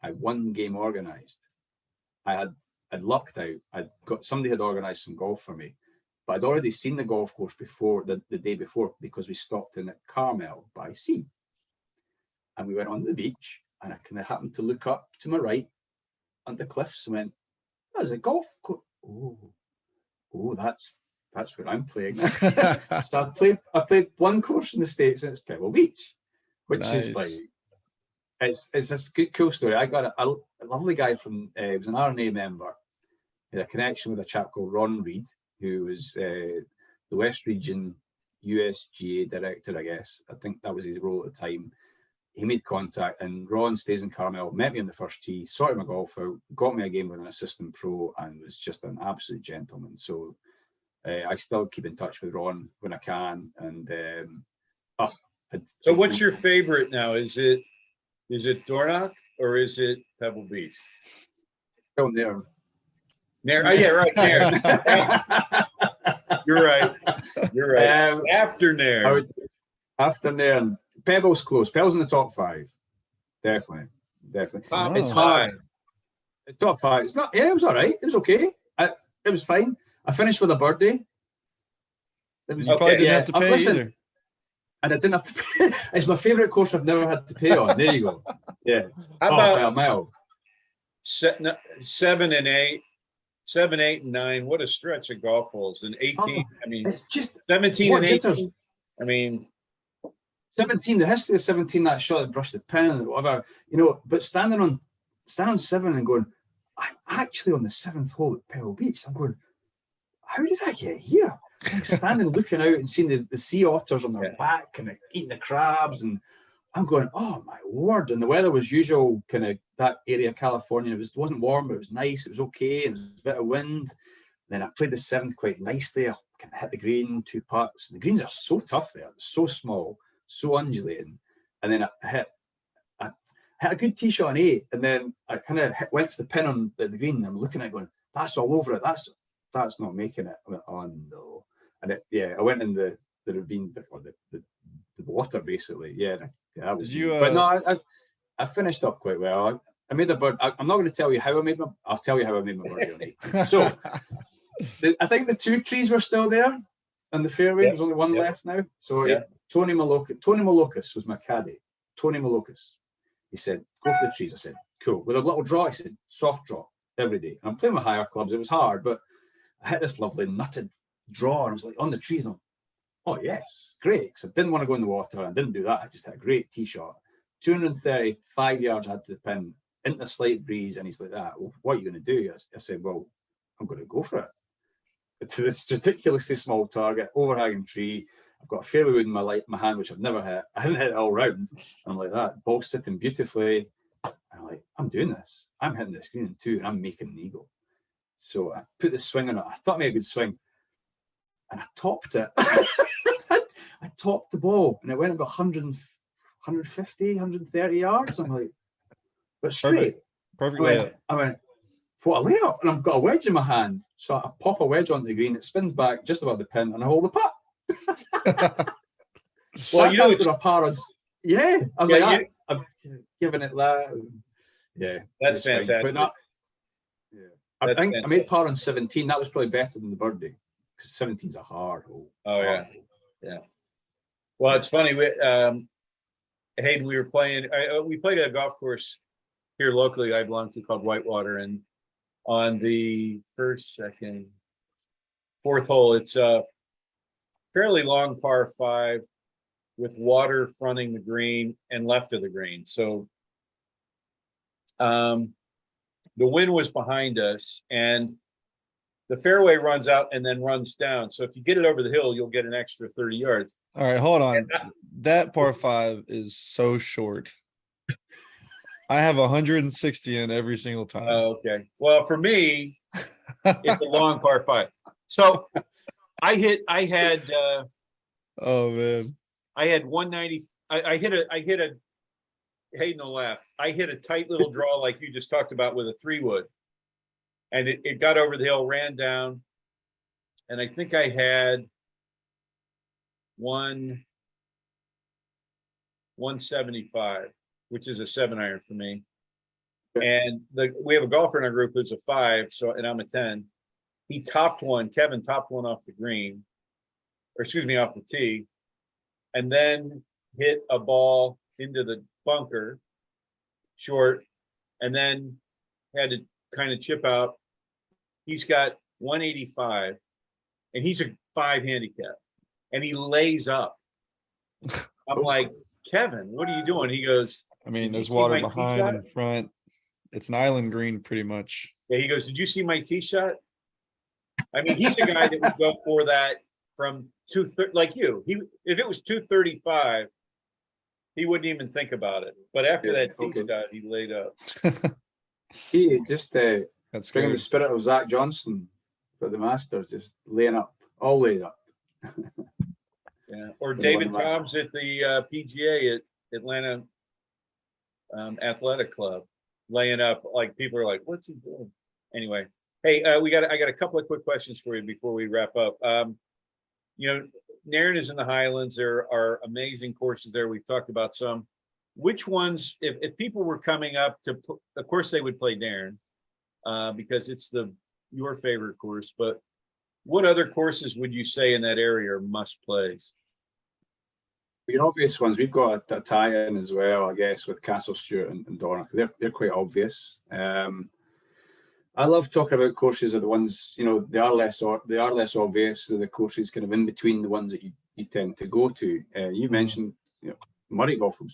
I had 1 game organized. I'd lucked out. Somebody had organized some golf for me, but I'd already seen the golf course before the day before, because we stopped in at Carmel by sea, and we went on the beach, and I kind of happened to look up to my right on the cliffs and went, "There's a golf course. Oh, that's where I'm playing." So I played 1 course in the States, and it's Pebble Beach, which is like, it's a good, cool story. I got a lovely guy from, he was an RNA member. He had a connection with a chap called Ron Reed, who was the West Region USGA director, I guess. I think that was his role at the time. He made contact, and Ron stays in Carmel, met me on the first tee, sorted my golf out, got me a game with an assistant pro, and was just an absolute gentleman. So I still keep in touch with Ron when I can. And so what's your favorite now? Is it Dornoch or is it Pebble Beach? Oh, Nairn. Nairn. Oh yeah, right. Nairn. You're right. After Nairn. After Nairn. Pebble's close. Pebble's in the top 5. Definitely. Top it's 5. hard. It's top 5. It's not. Yeah, it was all right. It was okay. It was fine. I finished with a birdie. You probably didn't have to pay either. and I didn't have to pay. It's my favourite course I've never had to pay on. There you go. Yeah. How by a about mile. 7 and 8, 7, 8, and 9? What a stretch of golf holes. And 18. Oh, I mean, it's just 17 and jitters. 18. I mean, 17. The history of 17, that shot that brushed the pin and whatever, But standing on 7 and going, I'm actually on the 7th hole at Pebble Beach. I'm going, how did I get here? I'm standing looking out and seeing the sea otters on their back and eating the crabs, and I'm going, oh my word. And the weather was usual, kind of that area of California. It wasn't warm, but it was nice. It was okay. It was a bit of wind. Then I played the 7th quite nicely. I kind of hit the green, 2 putts. The greens are so tough there, so small, so undulating. And then I hit a good tee shot on 8, and then I kind of went for the pin on the green. And I'm looking at it going, that's all over it. That's not making it. I went, oh no. And I went in the ravine, or the water basically. Yeah, that was. But no, I finished up quite well. I made a bird. I'm not going to tell you how I made my. I'll tell you how I made my birdie on 18. So I think the 2 trees were still there on the fairway. There's only one left now. So Tony Malocus was my caddy. Tony Malocus. He said, go for the trees. I said, cool. With a little draw, he said, soft draw every day. And I'm playing with higher clubs. It was hard, but I hit this lovely nutted draw, and I was like on the trees. And I'm, oh yes, great. Because I didn't want to go in the water. I didn't do that. I just had a great tee shot. 235 yards I had to the pin, into a slight breeze. And he's like, well, what are you going to do? I said, well, I'm going to go for it. To this ridiculously small target, overhanging tree. I've got a fairway wood in my hand, which I've never hit. I hadn't hit it all round. And I'm like that, ball sitting beautifully. And I'm like, I'm doing this. I'm hitting this green in 2, and I'm making an eagle. So I put the swing on it. I thought I made a good swing, and I topped it. I topped the ball, and it went about 100, 150, 130 yards. I'm like, but straight. Perfect layup. I went, what a layup. And I've got a wedge in my hand. So I pop a wedge onto the green. It spins back just above the pin, and I hold the putt. Well, you know, a par on. Yeah. I'm I'm giving it that. Yeah. That's fantastic. But I think I made par on 17. That was probably better than the birdie, because 17's a hard hole. Oh, yeah. Yeah. Well, it's funny. Hayden, we were playing, we played at a golf course here locally I belong to called Whitewater. And on the first, second, 4th hole, it's a fairly long par 5 with water fronting the green and left of the green. So the wind was behind us, and the fairway runs out and then runs down. So if you get it over the hill, you'll get an extra 30 yards. All right, hold on. That par 5 is so short. I have 160 in every single time. Oh, okay. Well, for me, it's a long par 5. So I had oh man. I had 190. I hit a Hayden will laugh. I hit a tight little draw like you just talked about with a 3-wood. And it got over the hill, ran down. And I think I had 175, which is a 7-iron for me. And we have a golfer in our group who's a 5, and I'm a 10. He topped one, Kevin topped one off the green, or excuse me, off the tee, and then hit a ball into the bunker short, and then had to kind of chip out. He's got 185, and he's a 5 handicap, and he lays up. I'm like, Kevin, what are you doing? He goes, I mean, there's water behind and front. It's an island green pretty much. Yeah, he goes, did you see my tee shot? I mean, he's a guy that would go for that from 230, like you. If it was 235, he wouldn't even think about it. But after that tee shot, he laid up. He just that's bringing great. the spirit of Zach Johnson for the Masters, just laying up, all laid up. Yeah, or David Toms at the PGA at Atlanta Athletic Club, laying up. Like, people are like, "What's he doing?" Anyway, hey, I got a couple of quick questions for you before we wrap up. Nairn is in the Highlands. There are amazing courses there. We've talked about some. Which ones, if people were coming up to, of course they would play Nairn because it's your favorite course. But what other courses would you say in that area are must plays? Your obvious ones, we've got a tie-in as well, I guess, with Castle Stewart and Dornoch. They're quite obvious. I love talking about courses are the ones, they are less obvious. They're the courses kind of in between the ones that you tend to go to. You mentioned, Murray Golf Club.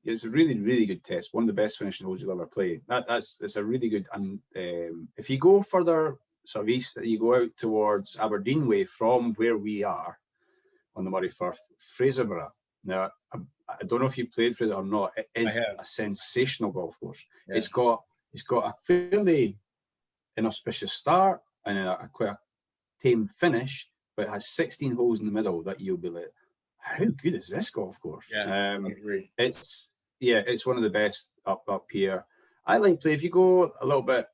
It's a really, really good test. One of the best finishing holes you'll ever play. It's a really good. And if you go further sort of east, you go out towards Aberdeen way from where we are on the Murray Firth, Fraserburgh. Now, I don't know if you played Fraser or not. It is a sensational golf course. Yeah. It's got a fairly inauspicious start and quite a tame finish, but it has 16 holes in the middle that you'll be like, how good is this golf course? Yeah, I agree. It's one of the best up here. I like play if you go a little bit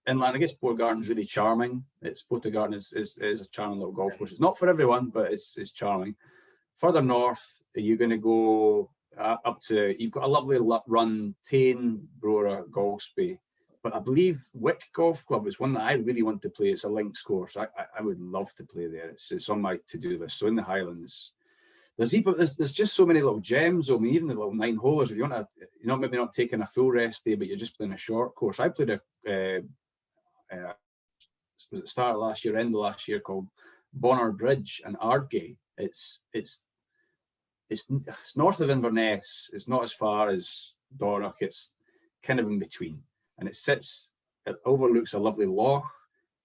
inland. I guess Boregarten's really charming. Boregarten is a charming little golf course. It's not for everyone, but it's charming. Further north, you're going to go up to, you've got a lovely run, Tane, Brora, Golspie. But I believe Wick Golf Club is one that I really want to play. It's a links course. I would love to play there. It's on my to-do list. So in the Highlands, there's just so many little gems. I mean, even the little 9-holers. If you want to, maybe not taking a full rest day, but you're just playing a short course. I played was it start of last year, end of last year, called Bonner Bridge and Ardgate. It's north of Inverness. It's not as far as Dornoch. It's kind of in between. And it overlooks a lovely loch,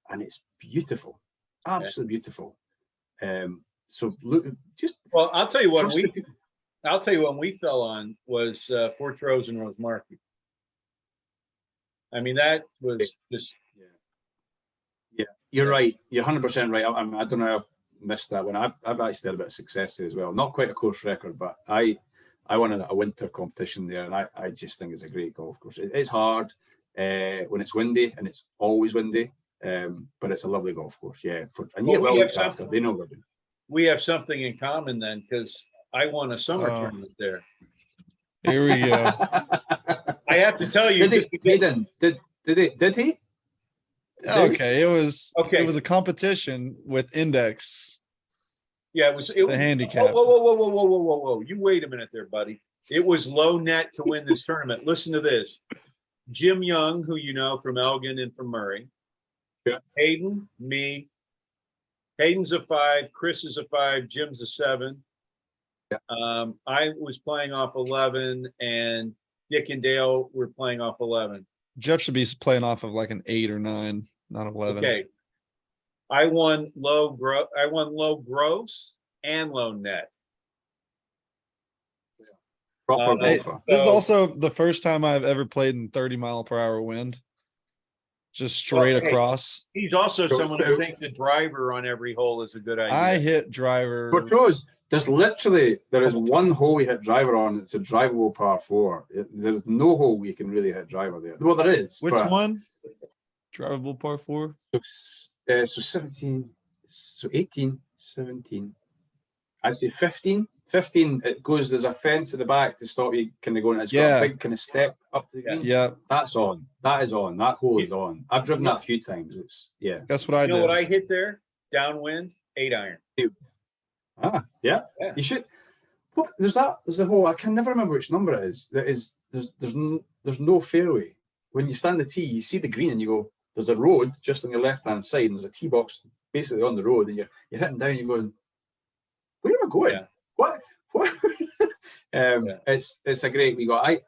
and it's beautiful, absolutely beautiful. So look, I'll tell you what when we fell on was Fortrose and Rosemarkie. I mean, that was just You're right. You're 100% right. I don't know. I've missed that one. I've actually had a bit of success there as well. Not quite a course record, but I won a winter competition there, and I just think it's a great golf course. It's hard when it's windy, and it's always windy, but it's a lovely golf course. Yeah, and you well looked after. They know what they're doing. We have something in common then, because I won a summer tournament there. Here we go. I have to tell you, did he? Okay, it was a competition with index. Yeah, it was the handicap. Whoa. You wait a minute there, buddy. It was low net to win this tournament. Listen to this. Jim Young, who you know from Elgin and from Murray. Yeah. Hayden, me. Hayden's a 5, Chris is a 5, Jim's a 7. Yeah. I was playing off 11, and Dick and Dale were playing off 11. Jeff should be playing off of like an 8 or 9, not 11. Okay. I won low gross and low net. This is also the first time I've ever played in 30-mile-per-hour wind. Just straight across. He's also someone who thinks the driver on every hole is a good idea. I hit driver. But Rose, there is one hole you hit driver on. It's a drivable par 4. There's no hole you can really hit driver there. Well, there is. Which one? Drivable par 4? So 17, so 18, 17. I say 15. 15, it goes, there's a fence at the back to stop you kind of going. It's got a big kind of step up to the green. Yeah. That's on. That is on. That hole is on. I've driven that a few times. That's what I did. You know what I hit there? Downwind, 8-iron. Yeah. You should. What? There's a hole. I can never remember which number it is. There's no fairway. When you stand the tee, you see the green and you go, there's a road just on your left-hand side, and there's a tee box basically on the road, and you're hitting down, you're going, where am I going? Yeah. What? It's a great we got. I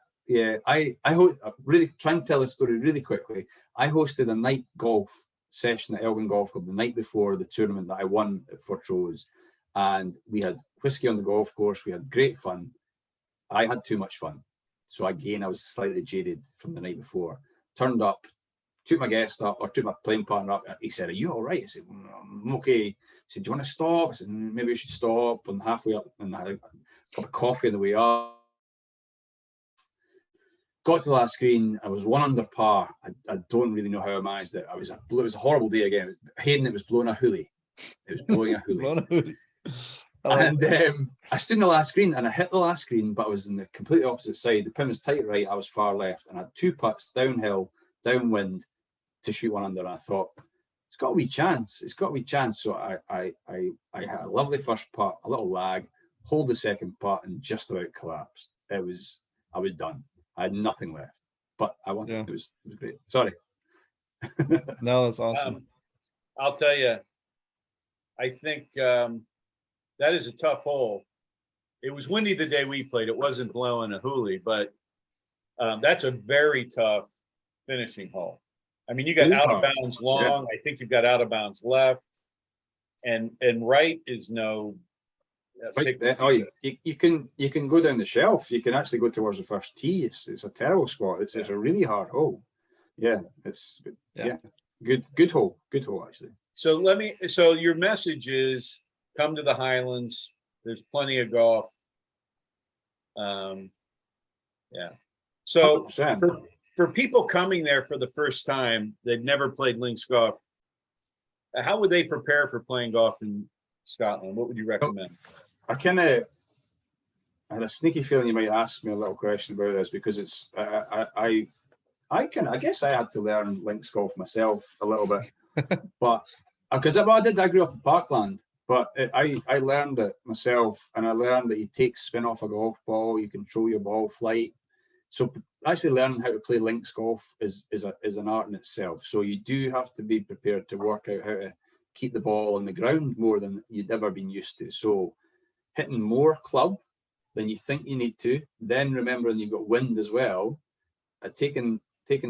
really trying to tell the story really quickly. I hosted a night golf session at Elgin Golf Club the night before the tournament that I won at Fortrose, and we had whiskey on the golf course. We had great fun. I had too much fun, so again I was slightly jaded from the night before. Turned up, took my guest up, or took my playing partner up. He said, "Are you all right?" I said, "I'm okay." He said, "Do you want to stop?" I said, "Maybe we should stop." And halfway up, and I had a cup of coffee on the way up. Got to the last screen. I was 1 under par. I don't really know how I managed it. It was a horrible day again. Hayden, it was blowing a hoolie. It was blowing a hoolie. And I stood in the last screen and I hit the last screen, but I was in the completely opposite side. The pin was tight right. I was far left, and I had 2 putts downhill, downwind to shoot 1 under. And I thought, it's got a wee chance. It's got a wee chance. So I had a lovely first putt, a little lag, hold the second putt, and just about collapsed. I was done. I had nothing left, but I won. Yeah. It was great. Sorry. No, that's awesome. I'll tell you, I think that is a tough hole. It was windy the day we played. It wasn't blowing a hoolie, but that's a very tough finishing hole. I mean, you got out of bounds long. I think you've got out of bounds left, and right is no. You can go down the shelf. You can actually go towards the first tee. It's a terrible spot. It's a really hard hole. Yeah, it's good hole. Good hole actually. So your message is come to the Highlands. There's plenty of golf. So for people coming there for the first time, they've never played links golf. How would they prepare for playing golf in Scotland? What would you recommend? I had a sneaky feeling you might ask me a little question about this, because it's I guess I had to learn links golf myself a little bit, but because I grew up in Parkland, but I learned it myself, and I learned that you take spin off a golf ball, you control your ball flight. So actually learning how to play links golf is an art in itself. So you do have to be prepared to work out how to keep the ball on the ground more than you'd ever been used to. So hitting more club than you think you need to, then remembering you've got wind as well, taking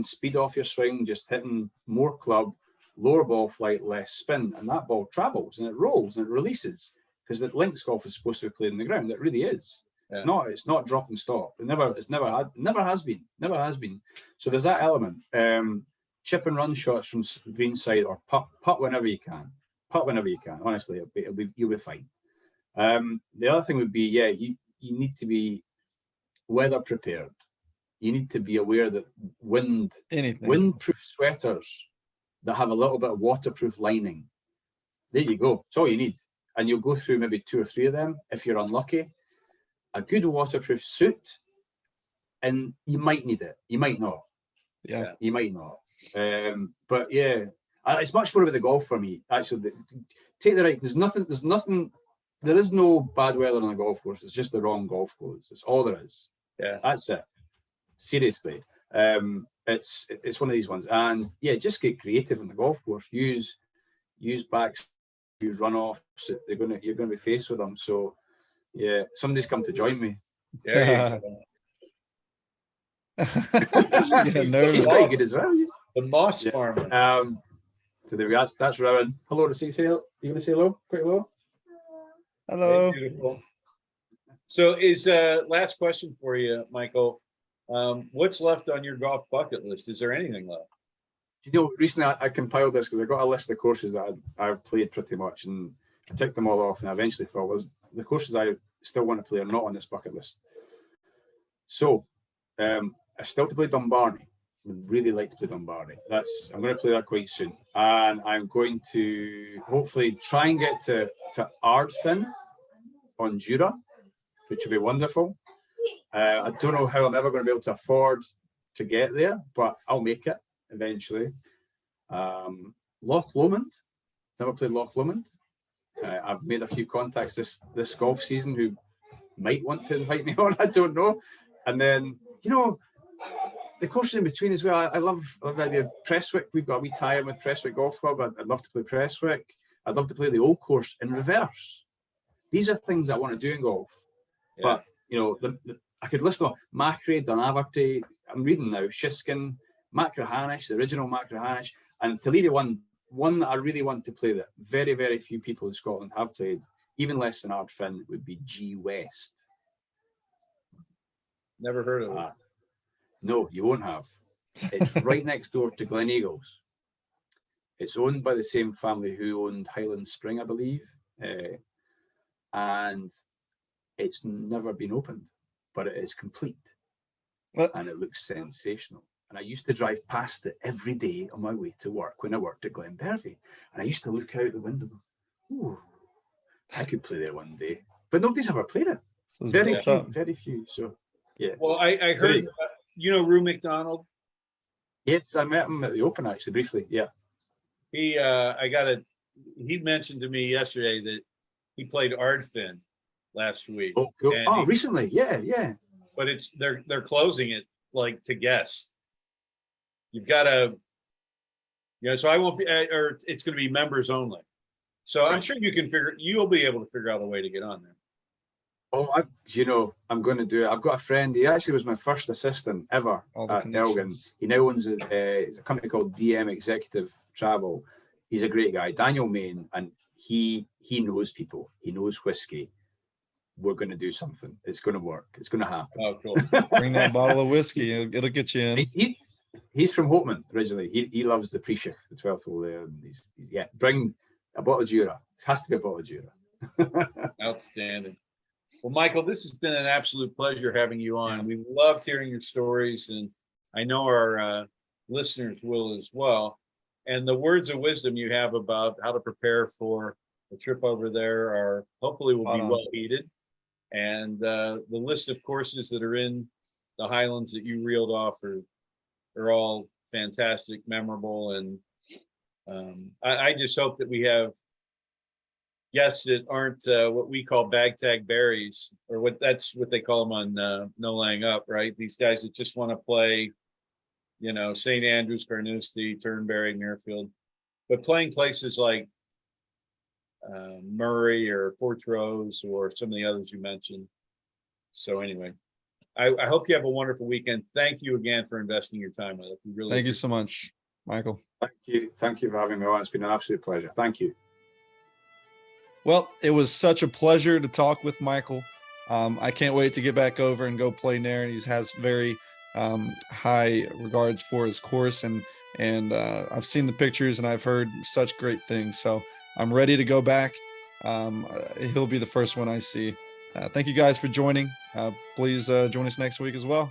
speed off your swing, just hitting more club, lower ball flight, less spin, and that ball travels and it rolls and it releases, because the links golf is supposed to be played on the ground. It really is. Yeah. It's not drop and stop. Never has been. So there's that element. Chip and run shots from green side, or putt whenever you can. Honestly, you'll be fine. The other thing would be, you need to be weather prepared. You need to be aware that windproof sweaters that have a little bit of waterproof lining. There you go. That's all you need. And you'll go through maybe 2 or 3 of them if you're unlucky. A good waterproof suit, and you might need it. You might not. Yeah. You might not. But yeah, it's much more about the golf for me. Actually, take the right. There is no bad weather on a golf course. It's just the wrong golf clothes. It's all there is. Yeah. That's it. Seriously. It's one of these ones. And yeah, just get creative on the golf course. Use backs, use runoffs. You're gonna be faced with them. So yeah, somebody's come to join me. There you go. He's pretty good as well. The Moss Farmer. So there we go. That's Rowan. Hello to see you. You gonna say hello? Quick hello. Hello. Hey, beautiful. So is last question for you, Michael. What's left on your golf bucket list? Is there anything left? Recently I compiled this because I got a list of courses that I've played pretty much, and I ticked them all off, and I eventually thought, the courses I still want to play are not on this bucket list. So I still to play Dumbarton. I would really like to play Dumbarton. I'm going to play that quite soon, and I'm going to hopefully try and get to Ardfin on Jura, which would be wonderful. I don't know how I'm ever going to be able to afford to get there, but I'll make it eventually. Loch Lomond, never played Loch Lomond. I've made a few contacts this golf season who might want to invite me on. I don't know. And then, the courses in between as well. I love the idea of Prestwick. We've got a wee tie-in with Prestwick Golf Club. I'd love to play Prestwick. I'd love to play the old course in reverse. These are things I want to do in golf. Yeah. But, I could list them. Macrae, Dunaverty. I'm reading now. Shiskin, Macrahanish, the original Macrahanish. And to leave you one that I really want to play that very, very few people in Scotland have played, even less than Ardfin, would be G West. Never heard of it. No, you won't have. It's right next door to Glen Eagles. It's owned by the same family who owned Highland Spring, I believe. And it's never been opened, but it is complete. What? And it looks sensational. And I used to drive past it every day on my way to work when I worked at Glenbervie. And I used to look out the window. Ooh, I could play there one day. But nobody's ever played it. Very few. So, yeah. Well, I heard, Rue McDonald? Yes, I met him at the Open, actually, briefly. Yeah. He mentioned to me yesterday that he played Ardfin. last week. Oh, cool. And Oh, recently. Yeah. but they're closing it like to guests. You've got to, so I won't be, or it's going to be members only. So I'm sure you'll be able to figure out a way to get on there. Oh, I'm going to do it. I've got a friend. He actually was my first assistant ever at Elgin. He now owns a company called DM Executive Travel. He's a great guy, Daniel Main, and he knows people. He knows whiskey. We're going to do something. It's going to work. It's going to happen. Oh, cool. Bring that bottle of whiskey. It'll get you in. He's from Hopeman originally. He loves the Pre-Shich, the 12th hole there. And bring a bottle of Jura. It has to be a bottle of Jura. Outstanding. Well, Michael, this has been an absolute pleasure having you on. We loved hearing your stories, and I know our listeners will as well. And the words of wisdom you have about how to prepare for a trip over there are hopefully will be well heeded. And the list of courses that are in the Highlands that you reeled off are all fantastic, memorable, and I just hope that we have guests that aren't what we call bag tag berries, or that's what they call them on No Laying Up, right? These guys that just want to play, St. Andrews, Carnoustie, Turnberry, Muirfield, but playing places like Murray or Fortrose or some of the others you mentioned. So anyway, I hope you have a wonderful weekend. Thank you again for investing your time with us. We really Thank you so much, Michael. Thank you for having me on. It's been an absolute pleasure. Thank you. Well, it was such a pleasure to talk with Michael. I can't wait to get back over and go play Nairn. He has very high regards for his course, and I've seen the pictures and I've heard such great things. So I'm ready to go back. He'll be the first one I see. Thank you guys for joining. Please join us next week as well.